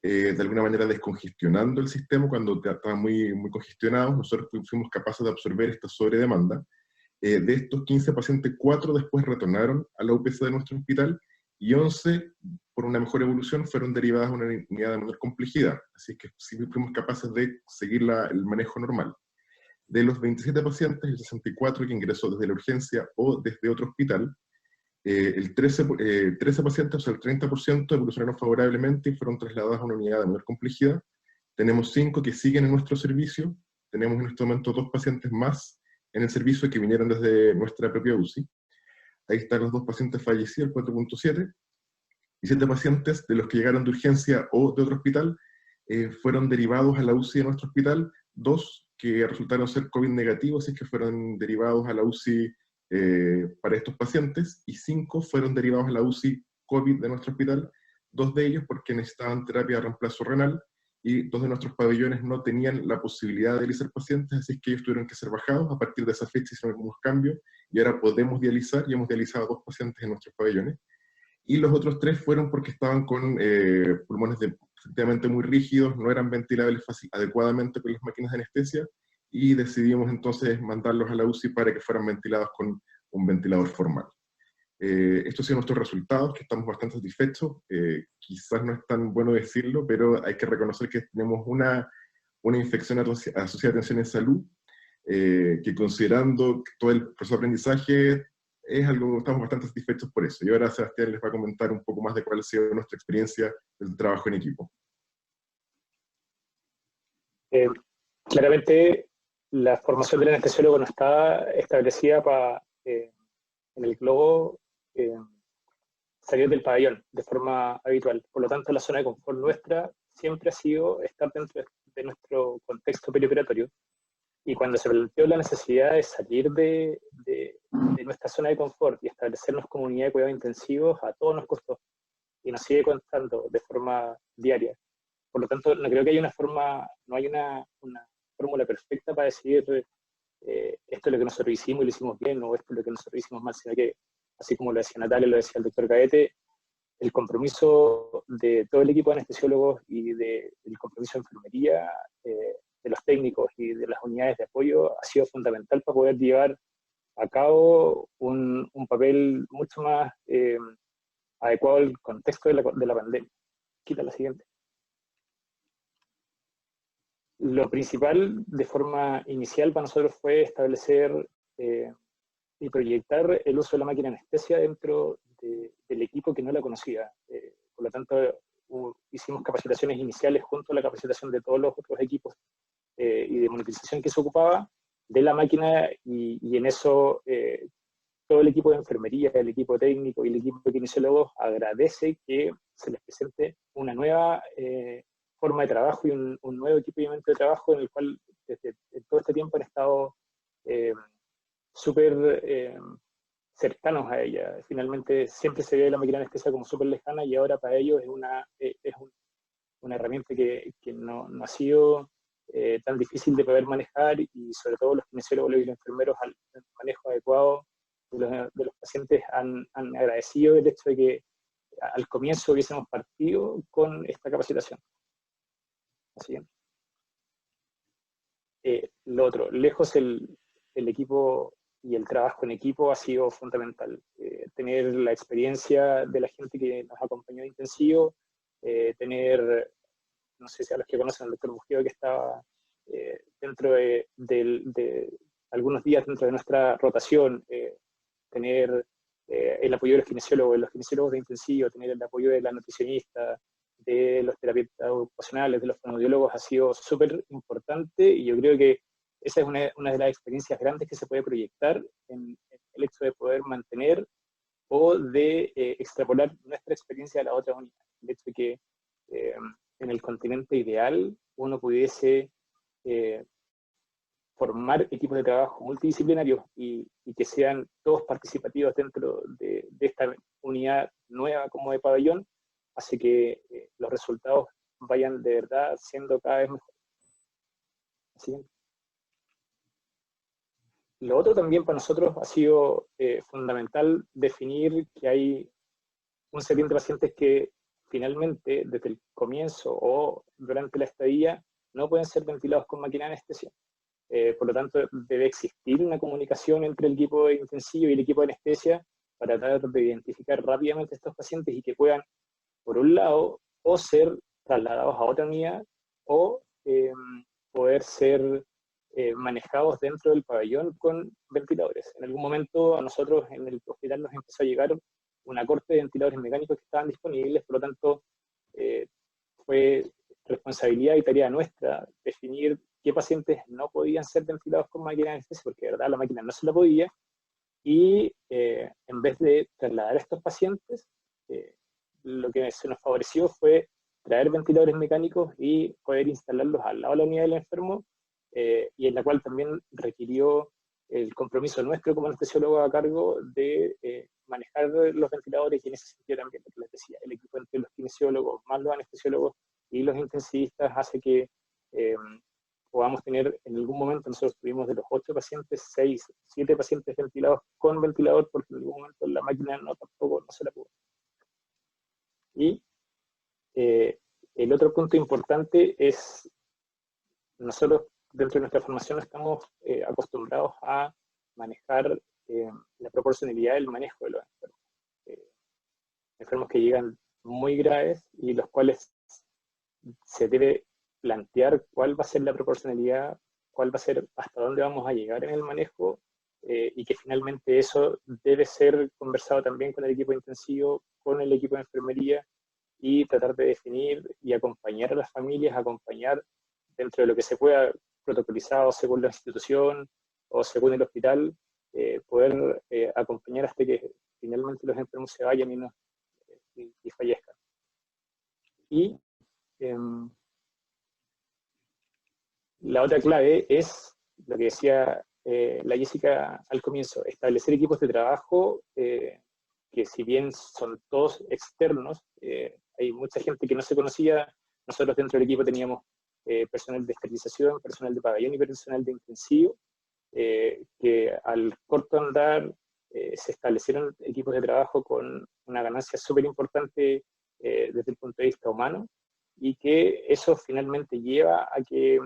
de alguna manera descongestionando el sistema cuando estaba muy congestionado. Nosotros fuimos capaces de absorber esta sobredemanda. De estos 15 pacientes, 4 después retornaron a la UPC de nuestro hospital, y 11, por una mejor evolución, fueron derivadas a una unidad de menor complejidad. Así que sí fuimos capaces de seguir el manejo normal. De los 27 pacientes, el 64 que ingresó desde la urgencia o desde otro hospital, el 13 pacientes, o sea el 30%, evolucionaron favorablemente y fueron trasladados a una unidad de menor complejidad. Tenemos 5 que siguen en nuestro servicio. Tenemos en este momento 2 pacientes más en el servicio que vinieron desde nuestra propia UCI. Ahí están los 2 pacientes fallecidos, el 4.7, y 7 pacientes de los que llegaron de urgencia o de otro hospital fueron derivados a la UCI de nuestro hospital. 2 que resultaron ser COVID negativos, así que fueron derivados a la UCI para estos pacientes, y 5 fueron derivados a la UCI COVID de nuestro hospital, 2 de ellos porque necesitaban terapia de reemplazo renal, y 2 de nuestros pabellones no tenían la posibilidad de dializar pacientes, así que ellos tuvieron que ser bajados. A partir de esa fecha hicieron algunos cambios, y ahora podemos dializar, y hemos dializado 2 pacientes en nuestros pabellones. Y los otros 3 fueron porque estaban con pulmones efectivamente muy rígidos, no eran ventilables adecuadamente con las máquinas de anestesia, y decidimos entonces mandarlos a la UCI para que fueran ventilados con un ventilador formal. Estos han sido nuestros resultados, que estamos bastante satisfechos. Quizás no es tan bueno decirlo, pero hay que reconocer que tenemos una infección asociada a atención en salud, que considerando todo el proceso de aprendizaje, es algo, estamos bastante satisfechos por eso. Y ahora Sebastián les va a comentar un poco más de cuál ha sido nuestra experiencia del trabajo en equipo. Claramente, la formación del anestesiólogo no está establecida para, en el globo, salir del pabellón de forma habitual. Por lo tanto, la zona de confort nuestra siempre ha sido estar dentro de nuestro contexto perioperatorio. Y cuando se planteó la necesidad de salir de nuestra zona de confort y establecernos como unidad de cuidados intensivos, a todos nos costó. Y nos sigue costando de forma diaria. Por lo tanto, no creo que haya no hay una fórmula perfecta para decir esto es lo que nosotros hicimos y lo hicimos bien, o esto es lo que nosotros hicimos mal, sino que, así como lo decía Natalia, lo decía el doctor Gaete, el compromiso de todo el equipo de anestesiólogos y el compromiso de enfermería, de los técnicos y de las unidades de apoyo ha sido fundamental para poder llevar a cabo un papel mucho más adecuado al contexto de la pandemia. Quita la siguiente. Lo principal de forma inicial para nosotros fue establecer y proyectar el uso de la máquina anestesia dentro del equipo que no la conocía. Por lo tanto, hicimos capacitaciones iniciales junto a la capacitación de todos los otros equipos y de monitorización que se ocupaba de la máquina, y en eso todo el equipo de enfermería, el equipo técnico y el equipo de kinesiólogos agradece que se les presente una nueva forma de trabajo y un nuevo equipamiento de trabajo en el cual desde todo este tiempo han estado súper cercanos a ella. Finalmente siempre se ve la máquina anestesia como súper lejana, y ahora para ellos es una herramienta que no ha sido tan difícil de poder manejar, y sobre todo los kinesiólogos y los enfermeros al manejo adecuado de los pacientes han agradecido el hecho de que al comienzo hubiésemos partido con esta capacitación. Así lo otro, lejos el equipo y el trabajo en equipo ha sido fundamental. Tener la experiencia de la gente que nos acompañó de intensivo, tener, no sé si a los que conocen al doctor Bujeo, que estaba dentro de algunos días dentro de nuestra rotación, tener el apoyo de los kinesiólogos de intensivo, tener el apoyo de la nutricionista, de los terapeutas ocupacionales, de los fonoaudiólogos, ha sido súper importante, y yo creo que esa es una de las experiencias grandes que se puede proyectar en el hecho de poder mantener o de extrapolar nuestra experiencia a la otra unidad. El hecho de que en el continente ideal uno pudiese formar equipos de trabajo multidisciplinarios y que sean todos participativos dentro de esta unidad nueva como de pabellón, hace que los resultados vayan de verdad siendo cada vez mejores. Siguiente. Lo otro también para nosotros ha sido fundamental definir que hay un setén de pacientes que finalmente desde el comienzo o durante la estadía no pueden ser ventilados con máquina de anestesia. Por lo tanto, debe existir una comunicación entre el equipo de intensivo y el equipo de anestesia para tratar de identificar rápidamente a estos pacientes y que puedan, por un lado, o ser trasladados a otra unidad o poder ser manejados dentro del pabellón con ventiladores. En algún momento a nosotros en el hospital nos empezó a llegar una corte de ventiladores mecánicos que estaban disponibles, por lo tanto fue responsabilidad y tarea nuestra definir qué pacientes no podían ser ventilados con máquina de anestesia, porque de verdad la máquina no se la podía, y en vez de trasladar a estos pacientes, lo que se nos favoreció fue traer ventiladores mecánicos y poder instalarlos al lado de la unidad del enfermo, y en la cual también requirió el compromiso nuestro como anestesiólogo a cargo de manejar los ventiladores, y en ese sentido también, lo que les decía, el equipo entre los kinesiólogos más los anestesiólogos y los intensivistas hace que podamos tener, en algún momento nosotros tuvimos de los 8 pacientes, 6, 7 pacientes ventilados con ventilador, porque en algún momento la máquina no se la pudo. Y el otro punto importante es, nosotros dentro de nuestra formación estamos acostumbrados a manejar la proporcionalidad del manejo de los enfermos. enfermos que llegan muy graves y los cuales se debe plantear cuál va a ser la proporcionalidad, cuál va a ser, hasta dónde vamos a llegar en el manejo, y que finalmente eso debe ser conversado también con el equipo intensivo, con el equipo de enfermería, y tratar de definir y acompañar a las familias, acompañar dentro de lo que se pueda, protocolizado según la institución o según el hospital, poder acompañar hasta que finalmente los enfermos se vayan y fallezcan. Y la otra clave es lo que decía la Jessica al comienzo, establecer equipos de trabajo que si bien son todos externos, hay mucha gente que no se conocía. Nosotros dentro del equipo teníamos personal de esterilización, personal de pabellón y personal de intensivo, que al corto andar se establecieron equipos de trabajo con una ganancia súper importante desde el punto de vista humano, y que eso finalmente lleva a que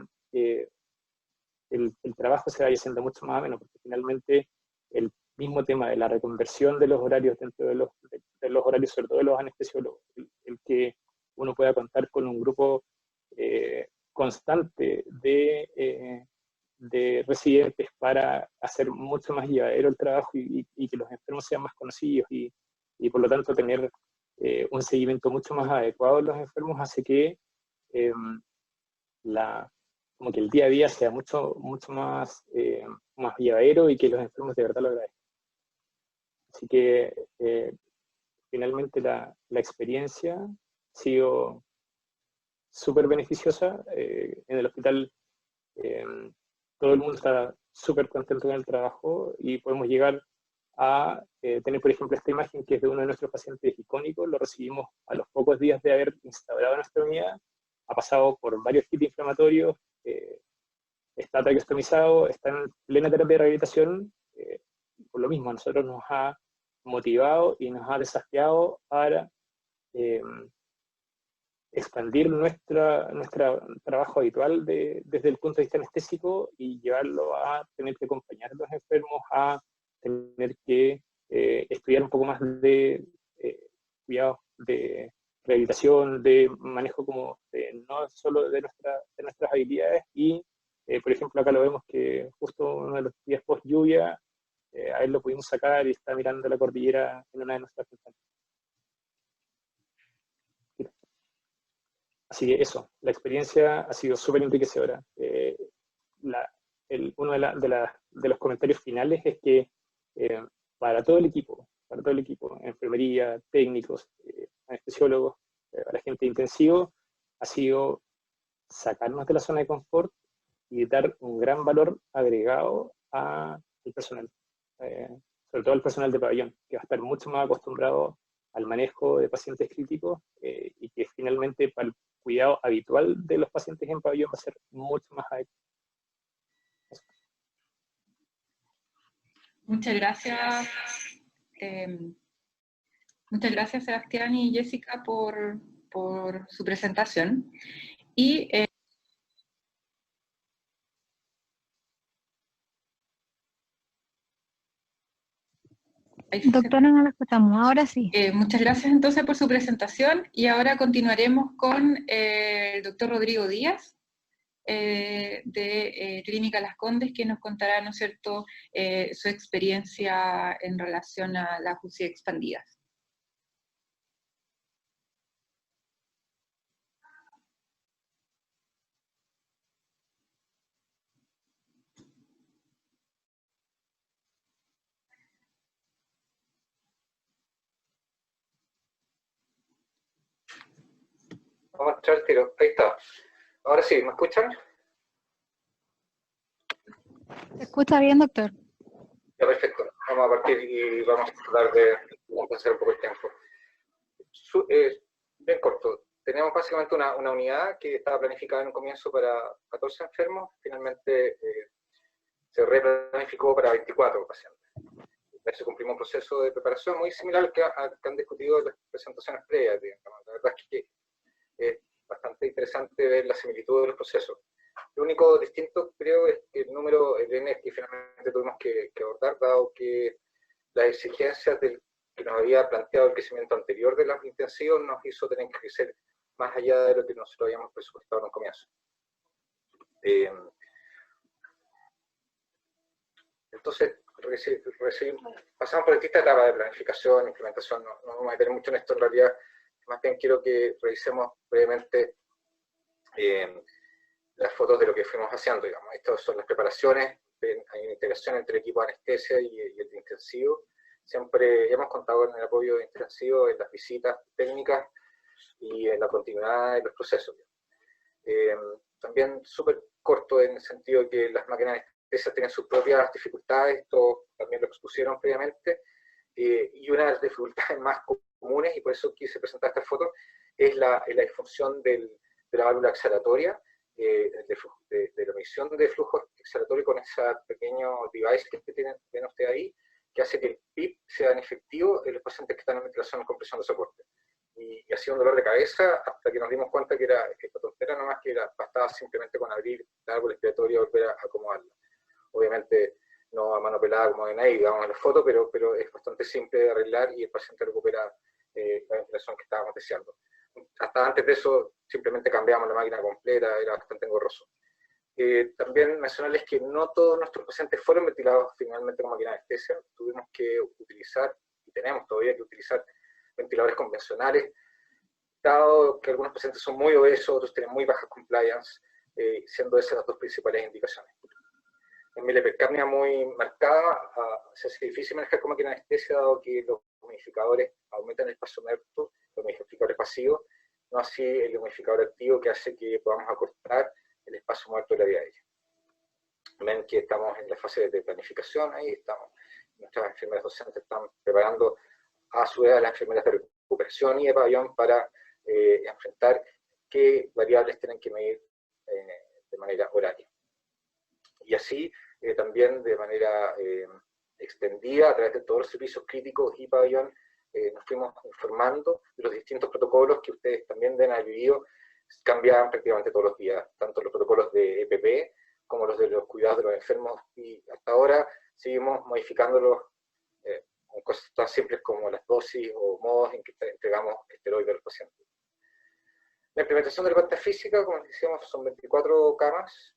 el trabajo se vaya haciendo mucho más ameno, porque finalmente el mismo tema de la reconversión de los horarios dentro de los horarios, sobre todo de los anestesiólogos, el que uno pueda contar con un grupo constante de residentes para hacer mucho más llevadero el trabajo y que los enfermos sean más conocidos y por lo tanto tener un seguimiento mucho más adecuado de los enfermos hace que como que el día a día sea mucho más llevadero y que los enfermos de verdad lo agradezcan. Así que finalmente la experiencia ha sido súper beneficiosa. En el hospital todo el mundo está súper contento con el trabajo y podemos llegar a tener, por ejemplo, esta imagen que es de uno de nuestros pacientes icónicos. Lo recibimos a los pocos días de haber instaurado nuestra unidad. Ha pasado por varios kits inflamatorios, está traqueostomizado, está en plena terapia de rehabilitación. Por lo mismo, a nosotros nos ha motivado y nos ha desafiado para expandir nuestro trabajo habitual desde el punto de vista anestésico y llevarlo a tener que acompañar a los enfermos, a tener que estudiar un poco más de cuidados de rehabilitación, de manejo como no solo de nuestras habilidades. Y por ejemplo acá lo vemos que justo uno de los días post lluvia a él lo pudimos sacar y está mirando la cordillera en una de nuestras ventanas. Así que eso, la experiencia ha sido súper enriquecedora. Uno de los comentarios finales es que para todo el equipo, enfermería, técnicos, anestesiólogos, para la gente intensivo, ha sido sacarnos de la zona de confort y dar un gran valor agregado al personal, sobre todo al personal de pabellón, que va a estar mucho más acostumbrado al manejo de pacientes críticos y que finalmente para el cuidado habitual de los pacientes en pabellón va a ser mucho más adecuado. Muchas gracias. Muchas gracias, Sebastián y Jessica, por su presentación. Y doctora, no la escuchamos, ahora sí. Muchas gracias entonces por su presentación, y ahora continuaremos con el doctor Rodrigo Díaz, de Clínica Las Condes, que nos contará, ¿no es cierto?, su experiencia en relación a las UCI expandidas. Vamos a echar el tiro. Ahí está. Ahora sí, ¿me escuchan? ¿Se escucha bien, doctor? Ya, perfecto. Vamos a partir y vamos a tratar de compensar un poco el tiempo. Bien corto. Tenemos básicamente una unidad que estaba planificada en un comienzo para 14 enfermos. Finalmente se replanificó para 24 pacientes. Se cumplimos un proceso de preparación muy similar al que han discutido en las presentaciones previas. Digamos. La verdad es que es bastante interesante ver la similitud de los procesos. Lo único distinto, creo, es el número, el N que finalmente tuvimos que abordar, dado que las exigencias que que nos había planteado el crecimiento anterior de los intensivos nos hizo tener que crecer más allá de lo que nosotros habíamos presupuestado en un comienzo. Entonces, pasamos por esta etapa de planificación, implementación, no vamos a meter mucho en esto en realidad, más bien quiero que revisemos brevemente las fotos de lo que fuimos haciendo, digamos. Estas son las preparaciones, hay una integración entre el equipo de anestesia y el de intensivo. Siempre hemos contado con el apoyo de intensivo en las visitas técnicas y en la continuidad de los procesos. También súper corto en el sentido de que las máquinas de anestesia tienen sus propias dificultades, esto también lo expusieron previamente, y una de las dificultades más comunes, y por eso quise presentar esta foto, es la disfunción de la válvula exhalatoria, de la emisión de flujo exhalatorio con ese pequeño device que ven usted ahí, que hace que el PIP sea inefectivo en los pacientes que están en ventilación o compresión de soporte. Y ha sido un dolor de cabeza hasta que nos dimos cuenta que era esta tontera nomás, que bastaba simplemente con abrir la válvula respiratoria y volver a acomodarla. Obviamente no a mano pelada como ven ahí, digamos en la foto, pero es bastante simple de arreglar y el paciente recupera la ventilación que estábamos deseando. Hasta antes de eso simplemente cambiamos la máquina completa, era bastante engorroso. También mencionarles que no todos nuestros pacientes fueron ventilados finalmente con máquina de anestesia, tuvimos que utilizar, y tenemos todavía que utilizar, ventiladores convencionales, dado que algunos pacientes son muy obesos, otros tienen muy baja compliance, siendo esas las dos principales indicaciones. En mi hipercapnia muy marcada, se hace difícil manejar con máquina de anestesia, dado que los humidificadores aumentan el espacio muerto, los humidificadores pasivos, no así el humidificador activo, que hace que podamos acortar el espacio muerto de la vía aérea. Ven que estamos en la fase de planificación, ahí estamos, nuestras enfermeras docentes están preparando a su vez a las enfermeras de recuperación y de pabellón para enfrentar qué variables tienen que medir de manera horaria. Y así también de manera extendida a través de todos los servicios críticos y pabellón nos fuimos informando de los distintos protocolos que ustedes también deben haber vivido, cambiaban prácticamente todos los días, tanto los protocolos de EPP como los de los cuidados de los enfermos, y hasta ahora seguimos modificándolos con cosas tan simples como las dosis o modos en que entregamos esteroides a los pacientes. La implementación de la planta física, como decíamos, son 24 camas,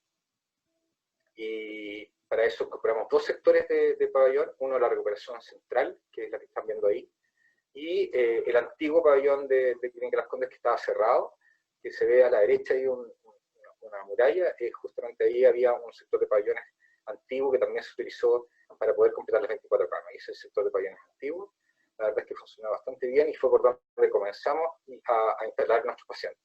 y para eso incorporamos dos sectores de pabellón, uno la recuperación central, que es la que están viendo ahí, y el antiguo pabellón de Clínica Las Condes, que estaba cerrado, que se ve a la derecha hay una muralla, justamente ahí había un sector de pabellones antiguo que también se utilizó para poder completar las 24 camas, y ese es el sector de pabellones antiguo. La verdad es que funcionó bastante bien y fue por donde comenzamos a instalar nuestros pacientes.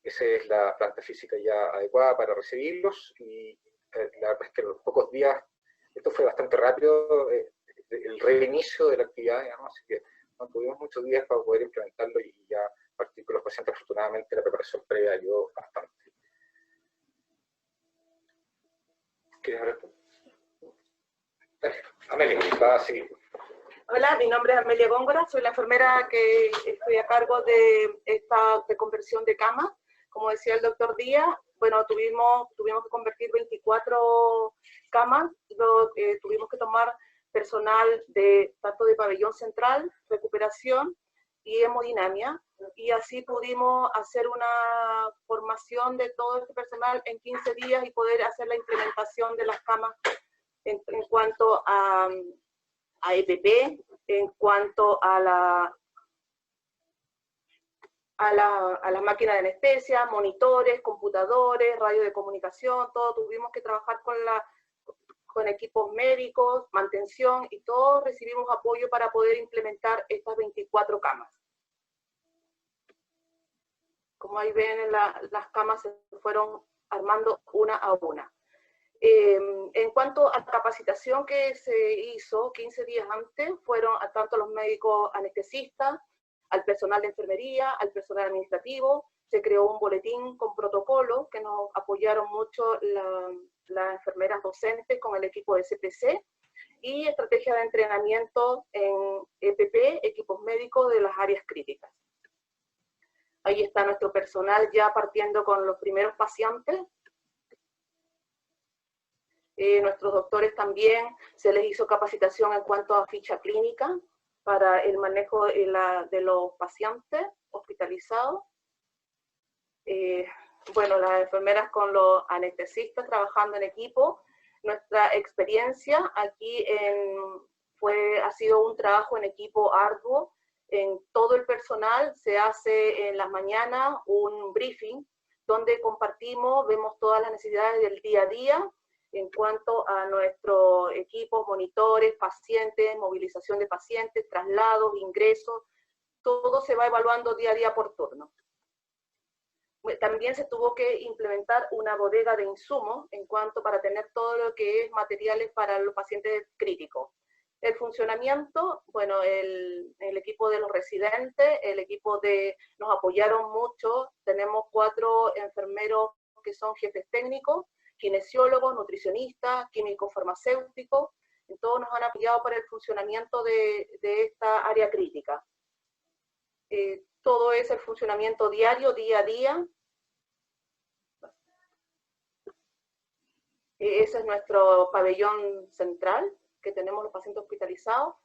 Esa es la planta física ya adecuada para recibirlos, y la verdad es que en los pocos días, esto fue bastante rápido, el reinicio de la actividad, digamos, así que no tuvimos muchos días para poder implementarlo y ya partir con los pacientes. Afortunadamente la preparación previa ayudó bastante. ¿Quieres hablar tú? Amelia, va a seguir. Hola, mi nombre es Amelia Góngora, soy la enfermera que estoy a cargo de esta conversión de camas. Como decía el doctor Díaz, bueno, tuvimos que convertir 24 camas, tuvimos que tomar personal tanto de pabellón central, recuperación y hemodinamia, y así pudimos hacer una formación de todo este personal en 15 días y poder hacer la implementación de las camas en cuanto a EPP, en cuanto a la máquina de anestesia, monitores, computadores, radio de comunicación, todo. Tuvimos que trabajar con equipos médicos, mantención, y todos recibimos apoyo para poder implementar estas 24 camas. Como ahí ven, las camas se fueron armando una a una. En cuanto a la capacitación que se hizo 15 días antes, fueron a tanto los médicos anestesistas, al personal de enfermería, al personal administrativo. Se creó un boletín con protocolo que nos apoyaron mucho las enfermeras docentes con el equipo de CPC, y estrategia de entrenamiento en EPP, equipos médicos de las áreas críticas. Ahí está nuestro personal ya partiendo con los primeros pacientes. Nuestros doctores también se les hizo capacitación en cuanto a ficha clínica para el manejo de los pacientes hospitalizados. Bueno, las enfermeras con los anestesistas trabajando en equipo. Nuestra experiencia aquí ha sido un trabajo en equipo arduo. En todo el personal se hace en las mañanas un briefing donde compartimos, vemos todas las necesidades del día a día en cuanto a nuestros equipos, monitores, pacientes, movilización de pacientes, traslados, ingresos, todo se va evaluando día a día por turno. También se tuvo que implementar una bodega de insumos en cuanto para tener todo lo que es materiales para los pacientes críticos. El funcionamiento, bueno, el equipo de los residentes, nos apoyaron mucho, tenemos 4 enfermeros que son jefes técnicos, kinesiólogos, nutricionistas, químicos farmacéuticos, y todos nos han apoyado para el funcionamiento de esta área crítica. Todo es el funcionamiento diario, día a día. Ese es nuestro pabellón central, que tenemos los pacientes hospitalizados.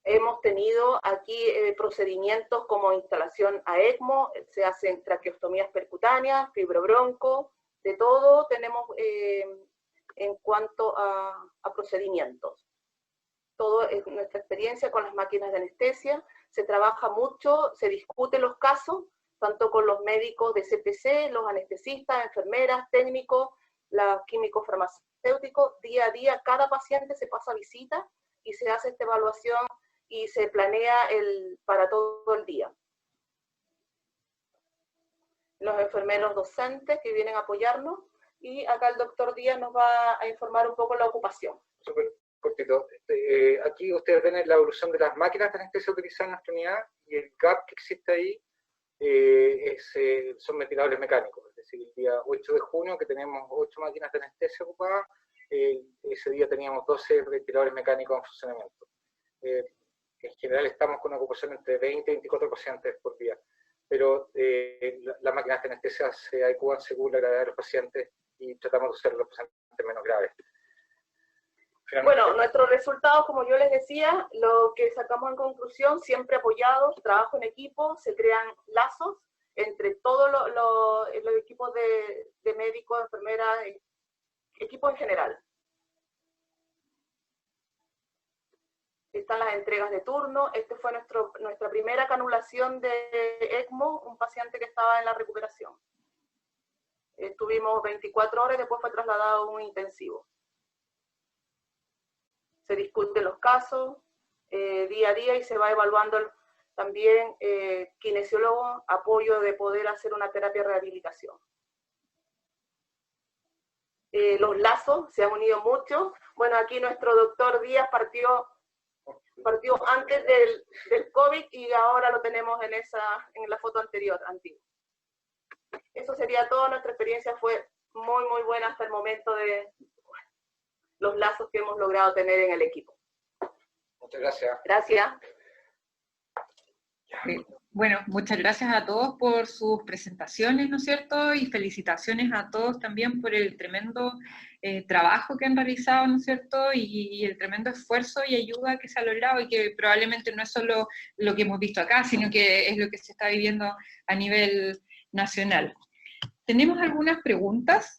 Hemos tenido aquí procedimientos como instalación a ECMO, se hacen traqueostomías percutáneas, fibrobronco, de todo tenemos en cuanto a procedimientos. Todo es nuestra experiencia con las máquinas de anestesia, se trabaja mucho, se discuten los casos, tanto con los médicos de CPC, los anestesistas, enfermeras, técnicos, los químicos farmacéuticos, día a día, cada paciente se pasa visita y se hace esta evaluación y se planea para todo el día. Los enfermeros docentes que vienen a apoyarnos, y acá el doctor Díaz nos va a informar un poco la ocupación. Súper cortito. Aquí ustedes ven la evolución de las máquinas de anestesia utilizadas en nuestra unidad, y el gap que existe ahí son ventiladores mecánicos. Es decir, el día 8 de junio, que tenemos 8 máquinas de anestesia ocupadas, ese día teníamos 12 ventiladores mecánicos en funcionamiento. En general estamos con una ocupación entre 20 y 24 pacientes por día, pero las máquinas de anestesia se adecuan según la gravedad de los pacientes y tratamos de usar los pacientes menos graves. Finalmente, bueno, nuestros resultados, como yo les decía, lo que sacamos en conclusión, siempre apoyados, trabajo en equipo, se crean lazos entre todos los equipos de médicos, enfermeras, equipos en general. Están las entregas de turno. Este fue nuestra primera canulación de ECMO, un paciente que estaba en la recuperación. Estuvimos 24 horas y después fue trasladado a un intensivo. Se discuten los casos día a día y se va evaluando también kinesiólogo, apoyo de poder hacer una terapia de rehabilitación. Los lazos se han unido mucho. Bueno, aquí nuestro doctor Díaz partió antes del COVID y ahora lo tenemos en la foto anterior, antigua. Eso sería todo. Nuestra experiencia fue muy, muy buena hasta el momento de los lazos que hemos logrado tener en el equipo. muchas gracias. Gracias. Bueno, muchas gracias a todos por sus presentaciones, ¿no es cierto? Y felicitaciones a todos también por el tremendo trabajo que han realizado, ¿no es cierto? Y el tremendo esfuerzo y ayuda que se ha logrado, y que probablemente no es solo lo que hemos visto acá, sino que es lo que se está viviendo a nivel nacional. Tenemos algunas preguntas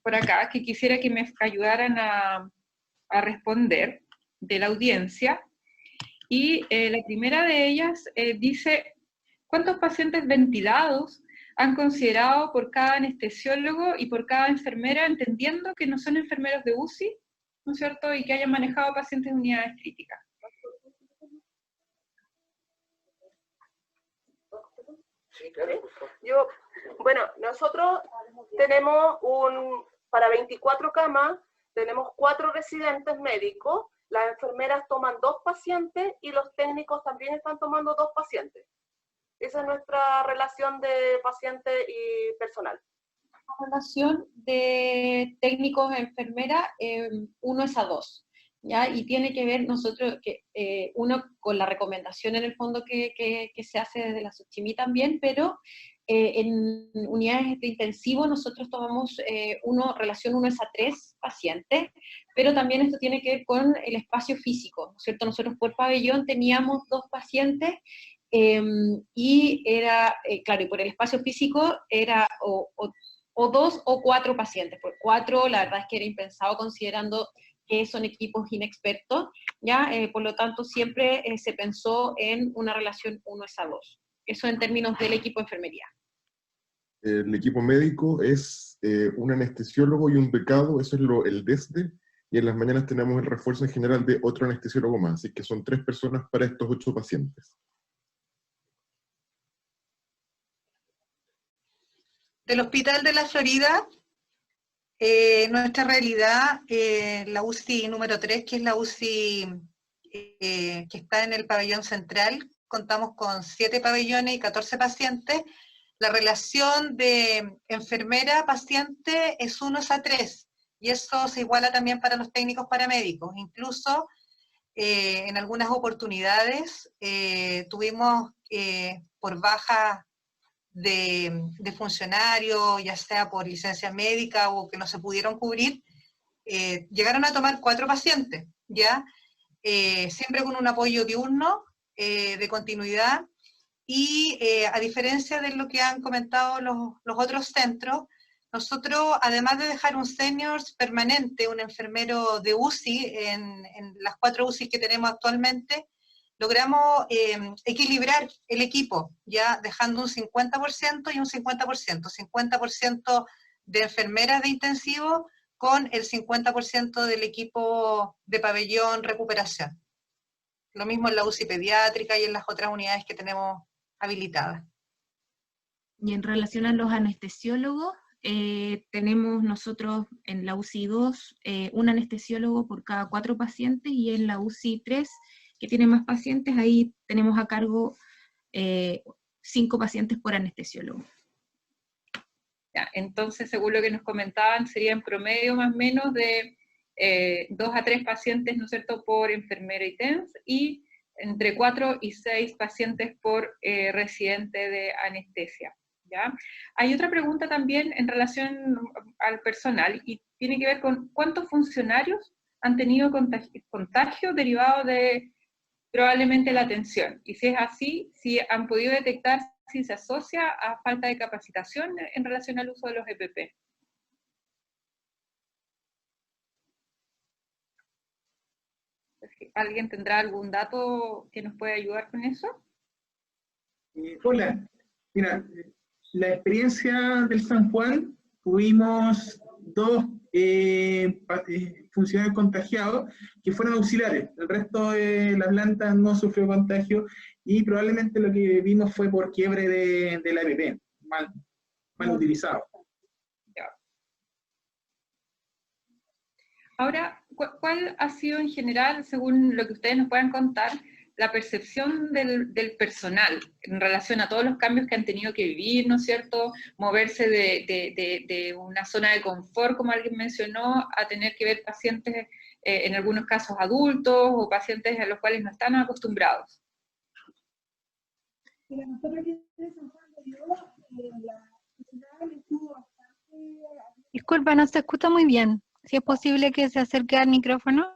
por acá que quisiera que me ayudaran a responder de la audiencia. Y la primera de ellas dice: ¿cuántos pacientes ventilados han considerado por cada anestesiólogo y por cada enfermera, entendiendo que no son enfermeros de UCI, ¿no es cierto?, y que hayan manejado pacientes de unidades críticas? Sí, claro, por favor. Bueno, nosotros tenemos para 24 camas, tenemos 4 residentes médicos. Las enfermeras toman 2 pacientes y los técnicos también están tomando 2 pacientes. Esa es nuestra relación de paciente y personal. La relación de técnicos a enfermera, 1 es a 2, ¿ya? Y tiene que ver nosotros, uno con la recomendación en el fondo que se hace desde la SUCHIMI también, pero en unidades de intensivo nosotros tomamos relación 1:3 pacientes, pero también esto tiene que ver con el espacio físico, ¿no es cierto? Nosotros por pabellón teníamos 2 pacientes, y era, claro, y por el espacio físico era o 2 o 4 pacientes. Por 4 la verdad es que era impensado considerando que son equipos inexpertos, ¿ya? Por lo tanto siempre se pensó en una relación 1:2. Eso en términos del equipo de enfermería. El equipo médico es un anestesiólogo y un becado, eso es el DESDE, y en las mañanas tenemos el refuerzo en general de otro anestesiólogo más, así que son 3 personas para estos 8 pacientes. Del Hospital de la Florida, nuestra realidad, la UCI número 3, que es la UCI que está en el pabellón central, contamos con 7 pabellones y 14 pacientes. La relación de enfermera-paciente es 1:3, y eso se iguala también para los técnicos paramédicos. Incluso en algunas oportunidades tuvimos por baja de funcionarios, ya sea por licencia médica o que no se pudieron cubrir, llegaron a tomar 4 pacientes, ¿ya? Siempre con un apoyo diurno de continuidad, y a diferencia de lo que han comentado los otros centros, nosotros, además de dejar un senior permanente, un enfermero de UCI, en las 4 UCI que tenemos actualmente, logramos equilibrar el equipo, ya dejando un 50% y un 50%. 50% de enfermeras de intensivo con el 50% del equipo de pabellón recuperación. Lo mismo en la UCI pediátrica y en las otras unidades que tenemos habilitadas. Y en relación a los anestesiólogos, tenemos nosotros en la UCI 2 un anestesiólogo por cada 4 pacientes, y en la UCI 3, que tiene más pacientes, ahí tenemos a cargo 5 pacientes por anestesiólogo. Ya, entonces, según lo que nos comentaban, sería en promedio más o menos de 2 a 3 pacientes, ¿no es cierto?, por enfermera y TENS, y entre 4 y 6 pacientes por residente de anestesia, ¿ya? Hay otra pregunta también en relación al personal, y tiene que ver con cuántos funcionarios han tenido contagio derivado de probablemente la atención, y si es así, si han podido detectar si se asocia a falta de capacitación en relación al uso de los EPP. ¿Alguien tendrá algún dato que nos pueda ayudar con eso? Hola, mira, la experiencia del San Juan, tuvimos 2 funcionarios contagiados que fueron auxiliares. El resto de la planta no sufrió contagio, y probablemente lo que vimos fue por quiebre de la EPP, mal utilizado. Ya. Ahora, ¿cuál ha sido en general, según lo que ustedes nos puedan contar, la percepción del personal en relación a todos los cambios que han tenido que vivir, ¿no es cierto? Moverse de una zona de confort, como alguien mencionó, a tener que ver pacientes, en algunos casos adultos, o pacientes a los cuales no están acostumbrados. Mira, nosotros aquí en San Juan de Dios, la sociedad estuvo bastante... Disculpa, no se escucha muy bien. Si es posible que se acerque al micrófono.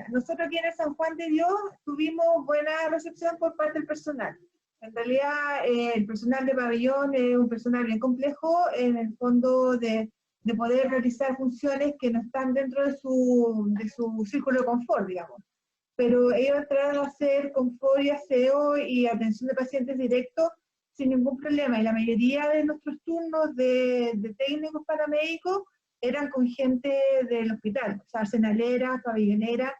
Nosotros aquí en San Juan de Dios tuvimos buena recepción por parte del personal. En realidad, el personal de pabellón es un personal bien complejo, en el fondo de poder realizar funciones que no están dentro de su círculo de confort, digamos. Pero ellos entraron a hacer confort y aseo y atención de pacientes directos sin ningún problema. Y la mayoría de nuestros turnos de técnicos paramédicos eran con gente del hospital, o sea, arsenalera, pabellonera,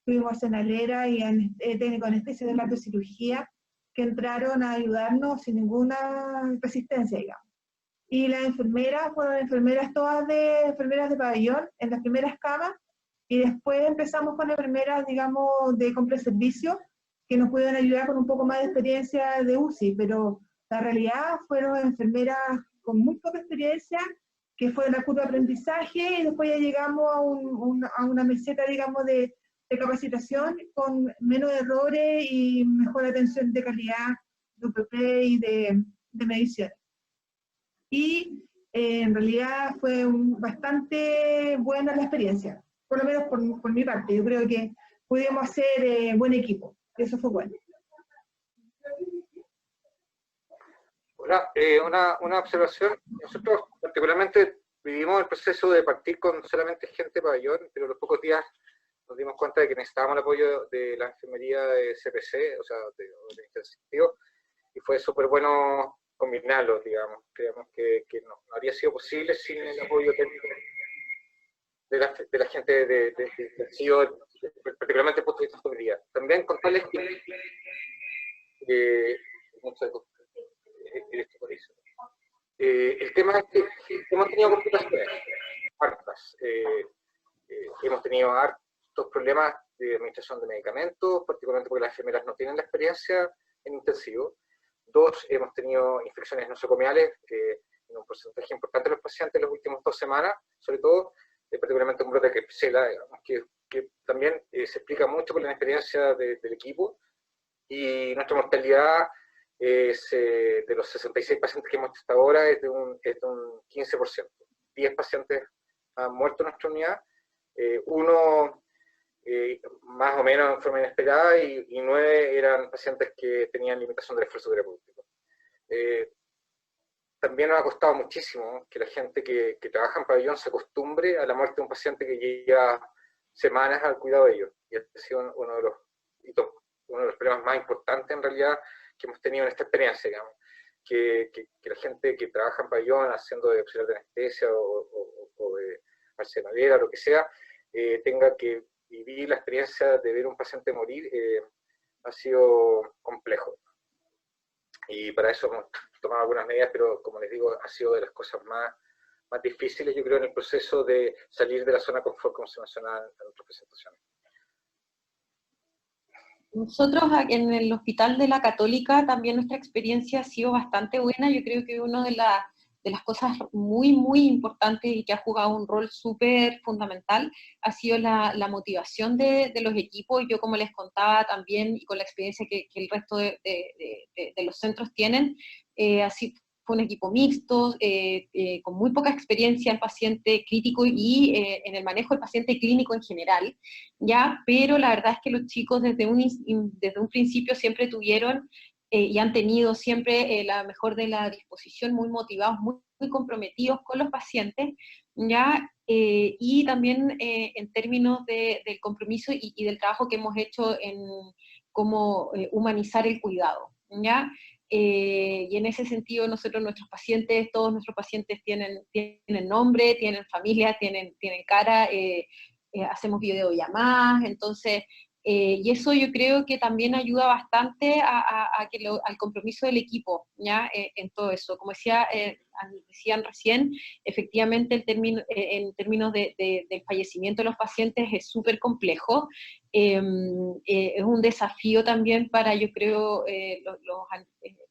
tuvimos arsenalera y técnico de anestesia de la cirugía, que entraron a ayudarnos sin ninguna resistencia, digamos. Y las enfermeras fueron enfermeras todas enfermeras de pabellón, en las primeras camas, y después empezamos con enfermeras, digamos, de complejo servicio, que nos pudieron ayudar con un poco más de experiencia de UCI, pero la realidad fueron enfermeras con muy poca experiencia, que fue la curva de aprendizaje, y después ya llegamos a una meseta, digamos, de capacitación con menos errores y mejor atención de calidad de UPP y de medición. y en realidad fue bastante buena la experiencia, por lo menos por mi parte. Yo creo que pudimos hacer buen equipo, eso fue bueno. Hola, una observación. Nosotros particularmente vivimos el proceso de partir con solamente gente de pabellón, pero a los pocos días nos dimos cuenta de que necesitábamos el apoyo de la enfermería de CPC, o sea, de intensivo, y fue súper bueno combinarlo, digamos. Creemos que no habría sido posible sin el apoyo técnico de la gente de intensivo, particularmente desde el punto de vista de enfermería. También contarles que el tema es que hemos tenido complicaciones hartas. Hemos tenido hartos problemas de administración de medicamentos, particularmente porque las enfermeras no tienen la experiencia en intensivo. 2, hemos tenido infecciones nosocomiales en un porcentaje importante de los pacientes en las últimas 2 semanas, sobre todo, particularmente un brote de Klebsiella, que también se explica mucho por la experiencia del equipo. Y nuestra mortalidad de los 66 pacientes que hemos hasta ahora es de un 15%. 10 pacientes han muerto en nuestra unidad, 1 más o menos en forma inesperada y 9 eran pacientes que tenían limitación del esfuerzo terapéutico. También nos ha costado muchísimo que la gente que trabaja en pabellón se acostumbre a la muerte de un paciente que lleva semanas al cuidado de ellos. Y este ha sido uno de los problemas más importantes en realidad que hemos tenido en esta experiencia, digamos, que la gente que trabaja en pabellón haciendo de auxiliar de anestesia o de arsenalera, lo que sea, tenga que vivir la experiencia de ver un paciente morir, ha sido complejo. Y para eso hemos tomado algunas medidas, pero como les digo, ha sido de las cosas más difíciles, yo creo, en el proceso de salir de la zona de confort, como se mencionaba en otras presentaciones. Nosotros en el Hospital de la Católica también nuestra experiencia ha sido bastante buena. Yo creo que una de las cosas muy, muy importantes y que ha jugado un rol súper fundamental ha sido la motivación de los equipos. Yo, como les contaba también, y con la experiencia que el resto de los centros tienen, así fue un equipo mixto, con muy poca experiencia en paciente crítico y en el manejo del paciente clínico en general, ¿ya? Pero la verdad es que los chicos desde un principio siempre tuvieron y han tenido siempre la mejor de la disposición, muy motivados, muy, muy comprometidos con los pacientes, ¿ya? Y también en términos del compromiso y del trabajo que hemos hecho en cómo humanizar el cuidado, ¿ya? Y en ese sentido todos nuestros pacientes tienen nombre, tienen familia, tienen cara, hacemos videollamadas, entonces, y eso yo creo que también ayuda bastante al compromiso del equipo, ¿ya? En todo eso. Como decían recién, efectivamente en términos del fallecimiento de los pacientes es súper complejo, es un desafío también para, yo creo,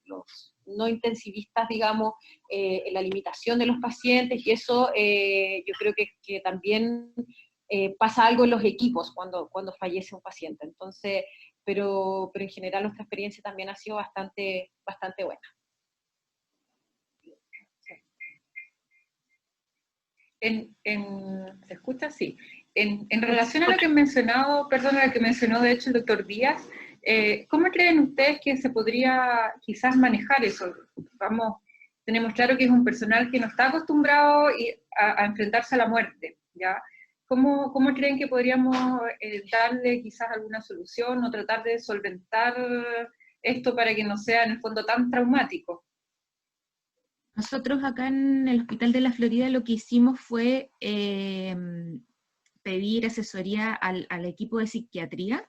los no intensivistas, digamos, la limitación de los pacientes, y eso yo creo que también pasa algo en los equipos cuando fallece un paciente. Entonces, pero en general nuestra experiencia también ha sido bastante buena. ¿Se escucha? Sí. En relación a lo que mencionó de hecho el doctor Díaz, ¿cómo creen ustedes que se podría quizás manejar eso? Tenemos claro que es un personal que no está acostumbrado a enfrentarse a la muerte, ¿ya? ¿Cómo creen que podríamos darle quizás alguna solución o tratar de solventar esto para que no sea en el fondo tan traumático? Nosotros acá en el Hospital de la Florida lo que hicimos fue pedir asesoría al equipo de psiquiatría,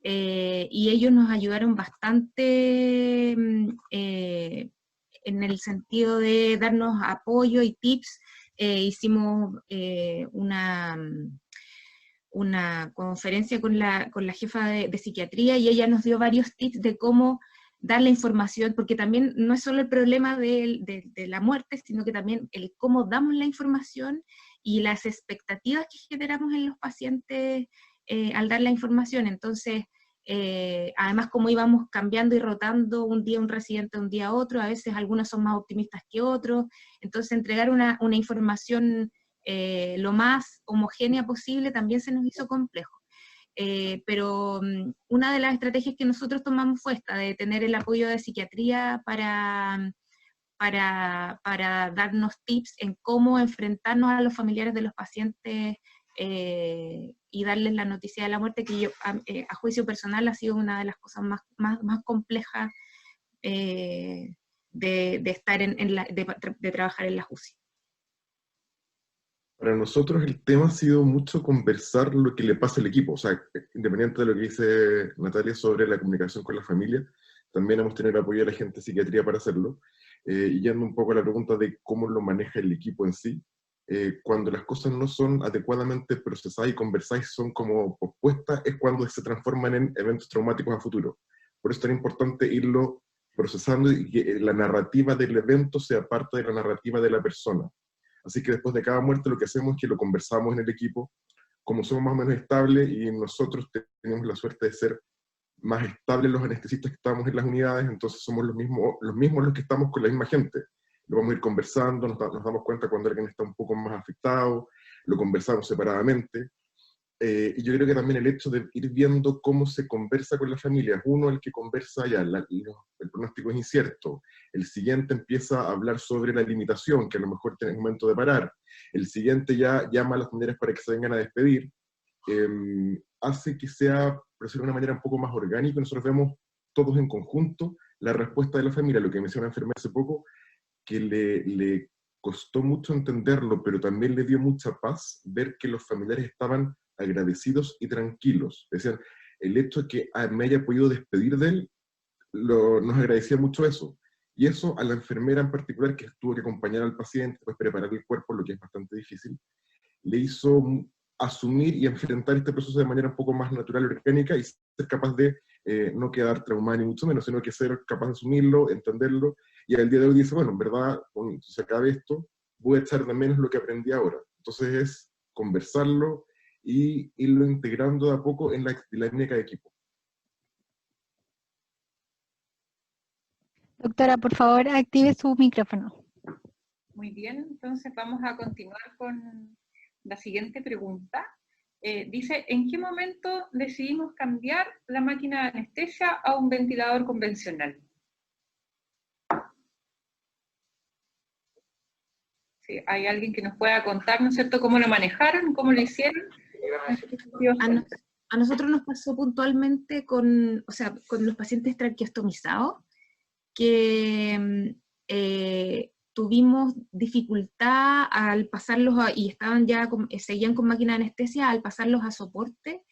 y ellos nos ayudaron bastante en el sentido de darnos apoyo y tips. Hicimos una conferencia con la jefa de psiquiatría, y ella nos dio varios tips de cómo dar la información, porque también no es solo el problema de la muerte, sino que también el cómo damos la información y las expectativas que generamos en los pacientes al dar la información. Entonces, Además, como íbamos cambiando y rotando un día un residente, un día otro, a veces algunos son más optimistas que otros, entonces entregar una información lo más homogénea posible también se nos hizo complejo. Pero una de las estrategias que nosotros tomamos fue esta, de tener el apoyo de psiquiatría para darnos tips en cómo enfrentarnos a los familiares de los pacientes y darles la noticia de la muerte, que yo, a juicio personal, ha sido una de las cosas más complejas de estar de trabajar en la UCI. Para nosotros el tema ha sido mucho conversar lo que le pasa al equipo, o sea, independiente de lo que dice Natalia sobre la comunicación con la familia, también hemos tenido el apoyo de la gente de psiquiatría para hacerlo, y yendo un poco a la pregunta de cómo lo maneja el equipo en sí. Cuando las cosas no son adecuadamente procesadas y conversadas, son como pospuestas, es cuando se transforman en eventos traumáticos a futuro. Por eso es tan importante irlo procesando y que la narrativa del evento sea parte de la narrativa de la persona. Así que después de cada muerte lo que hacemos es que lo conversamos en el equipo, como somos más o menos estables y nosotros tenemos la suerte de ser más estables los anestesistas que estamos en las unidades, entonces somos los mismos los que estamos con la misma gente. Lo vamos a ir conversando, nos damos cuenta cuando alguien está un poco más afectado, lo conversamos separadamente. Y yo creo que también el hecho de ir viendo cómo se conversa con las familias, uno el que conversa ya, el pronóstico es incierto, el siguiente empieza a hablar sobre la limitación, que a lo mejor tiene momento de parar, el siguiente ya llama a las familias para que se vengan a despedir, hace que sea, por decirlo de una manera un poco más orgánica, nosotros vemos todos en conjunto la respuesta de la familia, lo que mencionó la enfermera hace poco, que le costó mucho entenderlo, pero también le dio mucha paz ver que los familiares estaban agradecidos y tranquilos. Decían, el hecho de que me haya podido despedir de él, nos agradecía mucho eso. Y eso a la enfermera en particular, que tuvo que acompañar al paciente, pues preparar el cuerpo, lo que es bastante difícil, le hizo asumir y enfrentar este proceso de manera un poco más natural y orgánica y ser capaz de no quedar traumado ni mucho menos, sino que ser capaz de asumirlo, entenderlo, y al día de hoy dice, bueno, en verdad, cuando se acabe esto, voy a echar de menos lo que aprendí ahora. Entonces es conversarlo y irlo integrando de a poco en la dinámica de equipo. Doctora, por favor, active su micrófono. Muy bien, entonces vamos a continuar con la siguiente pregunta. Dice, ¿en qué momento decidimos cambiar la máquina de anestesia a un ventilador convencional? Sí, ¿hay alguien que nos pueda contar, ¿no es cierto?, cómo lo manejaron, cómo lo hicieron? A nosotros nos pasó puntualmente con los pacientes traqueostomizados, que tuvimos dificultad al pasarlos y estaban ya seguían con máquina de anestesia, al pasarlos a soporte,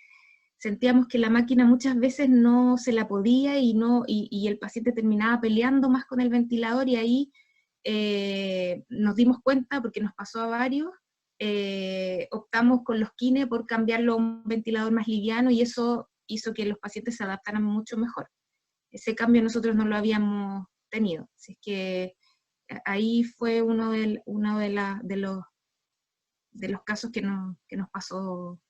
sentíamos que la máquina muchas veces no se la podía y el paciente terminaba peleando más con el ventilador, y ahí nos dimos cuenta, porque nos pasó a varios, optamos con los kine por cambiarlo a un ventilador más liviano, y eso hizo que los pacientes se adaptaran mucho mejor. Ese cambio nosotros no lo habíamos tenido, así que ahí fue uno de los casos que nos pasó.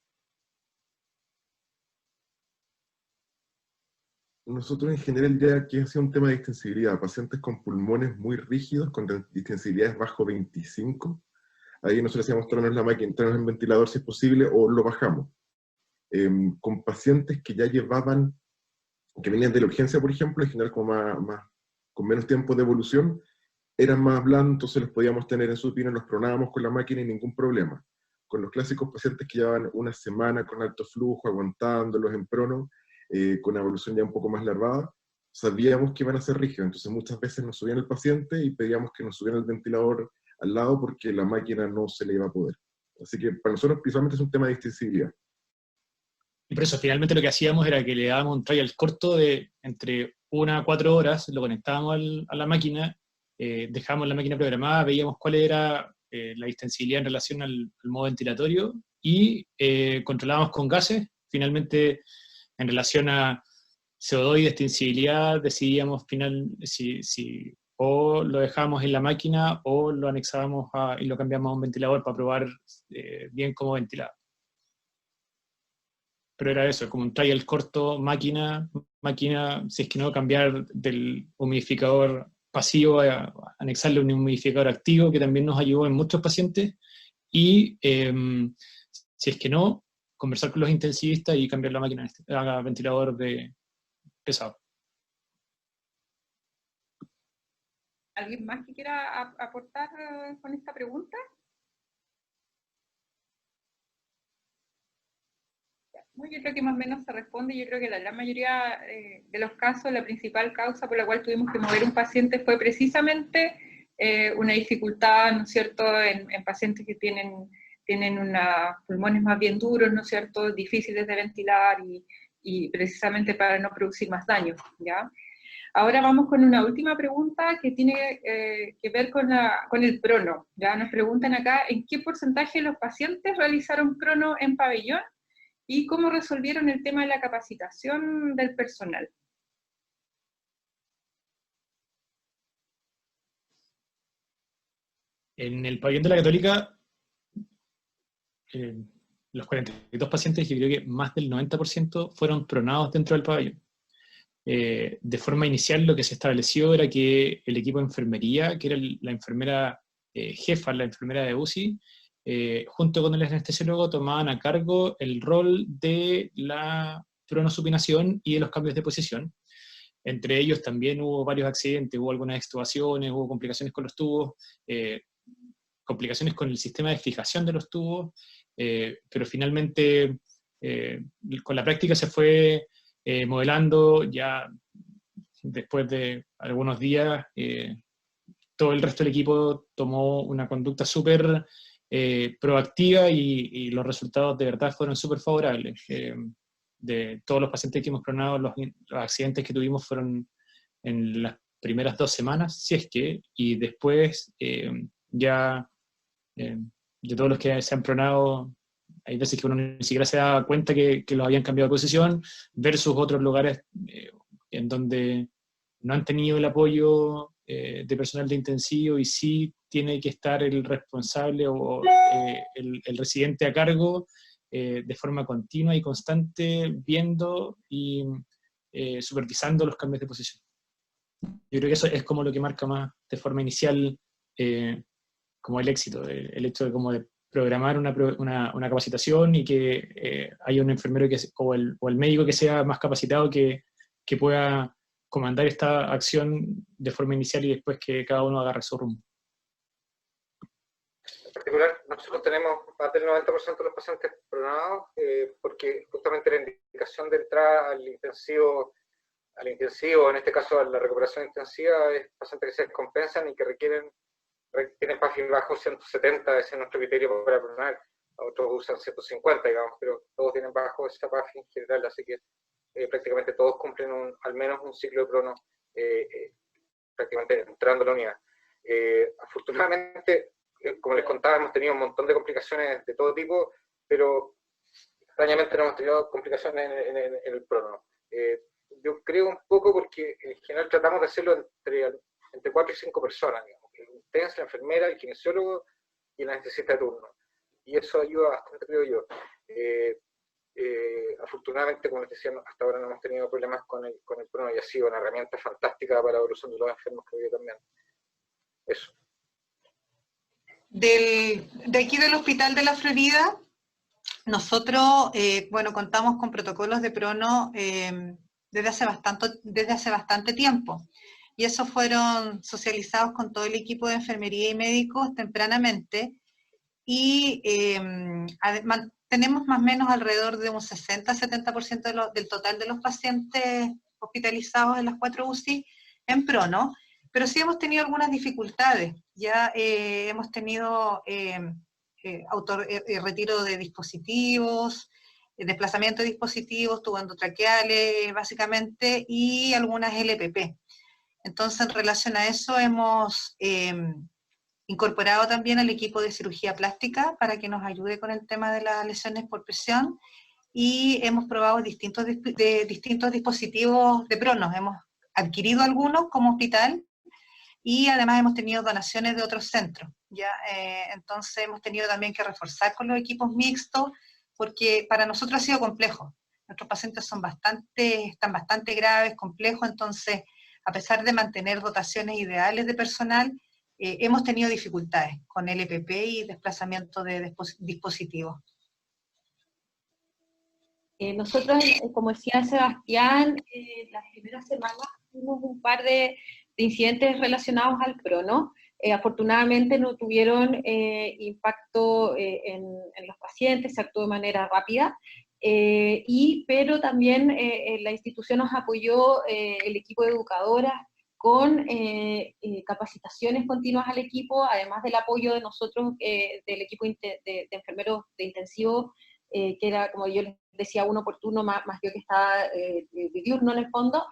Nosotros en general ya aquí ha sido un tema de distensibilidad, pacientes con pulmones muy rígidos, con distensibilidades bajo 25, ahí nosotros decíamos traernos la máquina, traernos el ventilador si es posible, o lo bajamos. Con pacientes que ya llevaban, que venían de la urgencia, por ejemplo, en general como con menos tiempo de evolución, eran más blandos, entonces los podíamos tener en supino, los pronábamos con la máquina y ningún problema. Con los clásicos pacientes que llevaban una semana con alto flujo, aguantándolos en prono, con una evolución ya un poco más larvada, sabíamos que iban a ser rígidos, entonces muchas veces nos subían el paciente y pedíamos que nos subieran el ventilador al lado porque la máquina no se le iba a poder. Así que para nosotros principalmente es un tema de distensibilidad. Y por eso finalmente lo que hacíamos era que le dábamos un trial corto de entre 1 a 4 horas, lo conectábamos a la máquina, dejábamos la máquina programada, veíamos cuál era la distensibilidad en relación al modo ventilatorio, y controlábamos con gases. Finalmente, en relación a CO2 y distensibilidad, decidíamos si o lo dejábamos en la máquina o lo anexábamos y lo cambiamos a un ventilador para probar bien cómo ventilaba. pero era eso, como un trial corto, máquina, si es que no, cambiar del humidificador pasivo a anexarle un humidificador activo, que también nos ayudó en muchos pacientes, y si es que no, conversar con los intensivistas y cambiar la máquina a ventilador pesado. ¿Alguien más que quiera aportar con esta pregunta? Yo creo que más o menos se responde. Yo creo que la gran mayoría de los casos, la principal causa por la cual tuvimos que mover un paciente fue precisamente una dificultad, ¿no es cierto?, en pacientes que tienen unos pulmones más bien duros, ¿no es cierto?, difíciles de ventilar y precisamente para no producir más daño, ¿ya? Ahora vamos con una última pregunta que tiene que ver con el prono, ¿ya? Nos preguntan acá, ¿en qué porcentaje de los pacientes realizaron prono en pabellón? ¿Y cómo resolvieron el tema de la capacitación del personal? En el pabellón de la Católica, los 42 pacientes, yo creo que más del 90% fueron pronados dentro del pabellón. De forma inicial lo que se estableció era que el equipo de enfermería, que era la enfermera jefa, la enfermera de UCI, junto con el anestesiólogo tomaban a cargo el rol de la pronosupinación y de los cambios de posición. Entre ellos también hubo varios accidentes, hubo algunas extubaciones, hubo complicaciones con los tubos, complicaciones con el sistema de fijación de los tubos, pero finalmente con la práctica se fue modelando. Ya después de algunos días todo el resto del equipo tomó una conducta súper proactiva y los resultados de verdad fueron súper favorables. De todos los pacientes que hemos pronado, los accidentes que tuvimos fueron en las primeras 2 semanas, si es que, y después ya de todos los que se han pronado, hay veces que uno ni siquiera se da cuenta que los habían cambiado de posición, versus otros lugares en donde no han tenido el apoyo de personal de intensivo y sí tiene que estar el responsable o el residente a cargo de forma continua y constante, viendo y supervisando los cambios de posición. Yo creo que eso es como lo que marca más de forma inicial como el éxito, el hecho de como de programar una capacitación y que haya un enfermero o el médico que sea más capacitado que pueda comandar esta acción de forma inicial y después que cada uno agarre su rumbo. En particular, nosotros tenemos más del 90% de los pacientes pronados porque justamente la indicación de entrada al intensivo, en este caso a la recuperación intensiva, es pacientes que se descompensan y que tienen PAFI bajo 170, ese es nuestro criterio para pronar. Otros usan 150, digamos, pero todos tienen bajo esa PAFI en general, así que prácticamente todos cumplen al menos un ciclo de prono prácticamente entrando a la unidad. Afortunadamente, como les contaba, hemos tenido un montón de complicaciones de todo tipo, pero extrañamente no hemos tenido complicaciones en el prono. Yo creo un poco porque en general tratamos de hacerlo entre 4 y 5 personas, digamos. El TENS, la enfermera, el kinesiólogo y el anestesista de turno. Y eso ayuda bastante, creo yo. Afortunadamente, como les decía, hasta ahora no hemos tenido problemas con el prono y ha sido una herramienta fantástica para la evolución de los enfermos, creo yo también. Eso. De aquí del Hospital de la Florida, nosotros, contamos con protocolos de prono desde hace bastante tiempo. Y esos fueron socializados con todo el equipo de enfermería y médicos tempranamente. Y tenemos más o menos alrededor de un 60-70% del total de los pacientes hospitalizados en las 4 UCI en prono. Pero sí hemos tenido algunas dificultades. Ya hemos tenido retiro de dispositivos, desplazamiento de dispositivos, tubo endotraqueales básicamente, y algunas LPP. Entonces, en relación a eso, hemos incorporado también al equipo de cirugía plástica para que nos ayude con el tema de las lesiones por presión, y hemos probado distintos dispositivos de pronos. Hemos adquirido algunos como hospital, y además hemos tenido donaciones de otros centros. Entonces hemos tenido también que reforzar con los equipos mixtos, porque para nosotros ha sido complejo. Nuestros pacientes están bastante graves, complejos, entonces, a pesar de mantener dotaciones ideales de personal, hemos tenido dificultades con LPP y desplazamiento de dispositivos. Nosotros, como decía Sebastián, las primeras semanas tuvimos un par de incidentes relacionados al crono. Afortunadamente no tuvieron impacto en los pacientes, se actuó de manera rápida, pero también la institución nos apoyó, el equipo de educadoras, con capacitaciones continuas al equipo, además del apoyo de nosotros, del equipo de enfermeros de intensivo, que era, como yo les decía, uno por turno, más yo que estaba de diurno en el fondo,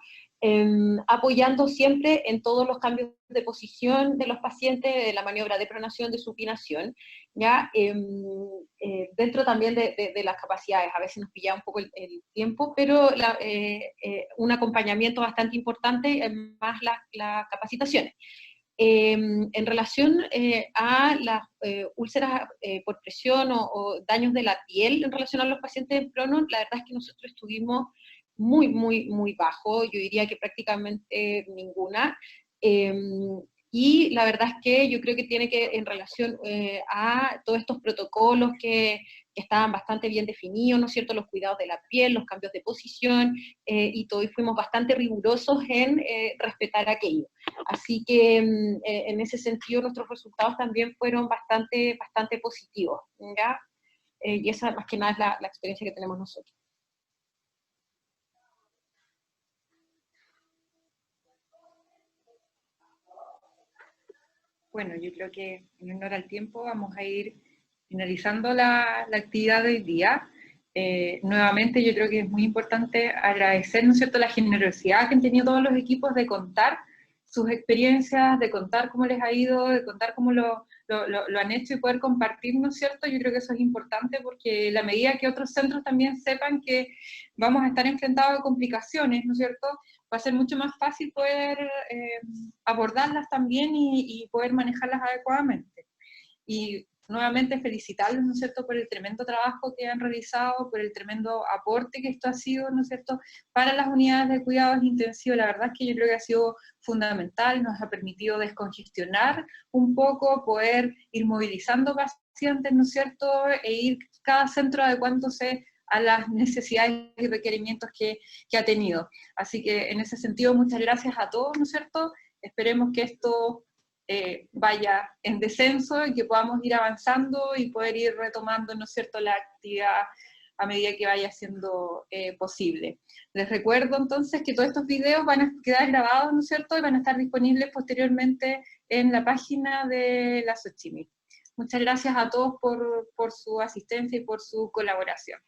apoyando siempre en todos los cambios de posición de los pacientes, de la maniobra de pronación, de supinación, ¿ya? Dentro también de las capacidades, a veces nos pillaba un poco el tiempo, pero un acompañamiento bastante importante, más las capacitaciones. En relación a las úlceras por presión o daños de la piel en relación a los pacientes en crono, la verdad es que nosotros estuvimos muy bajo, yo diría que prácticamente ninguna, y la verdad es que yo creo que tiene que, en relación a todos estos protocolos que estaban bastante bien definidos, ¿no es cierto?, los cuidados de la piel, los cambios de posición, y todo, y fuimos bastante rigurosos en respetar aquello. Así que en ese sentido nuestros resultados también fueron bastante positivos, ¿ya? Y esa más que nada es la experiencia que tenemos nosotros. Bueno, yo creo que en honor al tiempo vamos a ir finalizando la actividad de hoy día. Nuevamente yo creo que es muy importante agradecer, ¿no es cierto?, la generosidad que han tenido todos los equipos de contar sus experiencias, de contar cómo les ha ido, de contar cómo lo han hecho y poder compartir, ¿no es cierto? Yo creo que eso es importante porque la medida que otros centros también sepan que vamos a estar enfrentados a complicaciones, ¿no es cierto?, va a ser mucho más fácil poder abordarlas también y poder manejarlas adecuadamente. Y nuevamente felicitarlos, ¿no es cierto?, por el tremendo trabajo que han realizado, por el tremendo aporte que esto ha sido, ¿no es cierto?, para las unidades de cuidados intensivos. La verdad es que yo creo que ha sido fundamental, nos ha permitido descongestionar un poco, poder ir movilizando pacientes, ¿no es cierto?, e ir cada centro adecuándose a las necesidades y requerimientos que ha tenido. Así que en ese sentido, muchas gracias a todos, ¿no es cierto? Esperemos que esto vaya en descenso y que podamos ir avanzando y poder ir retomando, ¿no es cierto?, la actividad a medida que vaya siendo posible. Les recuerdo entonces que todos estos videos van a quedar grabados, ¿no es cierto?, y van a estar disponibles posteriormente en la página de la Xochimilco. Muchas gracias a todos por su asistencia y por su colaboración.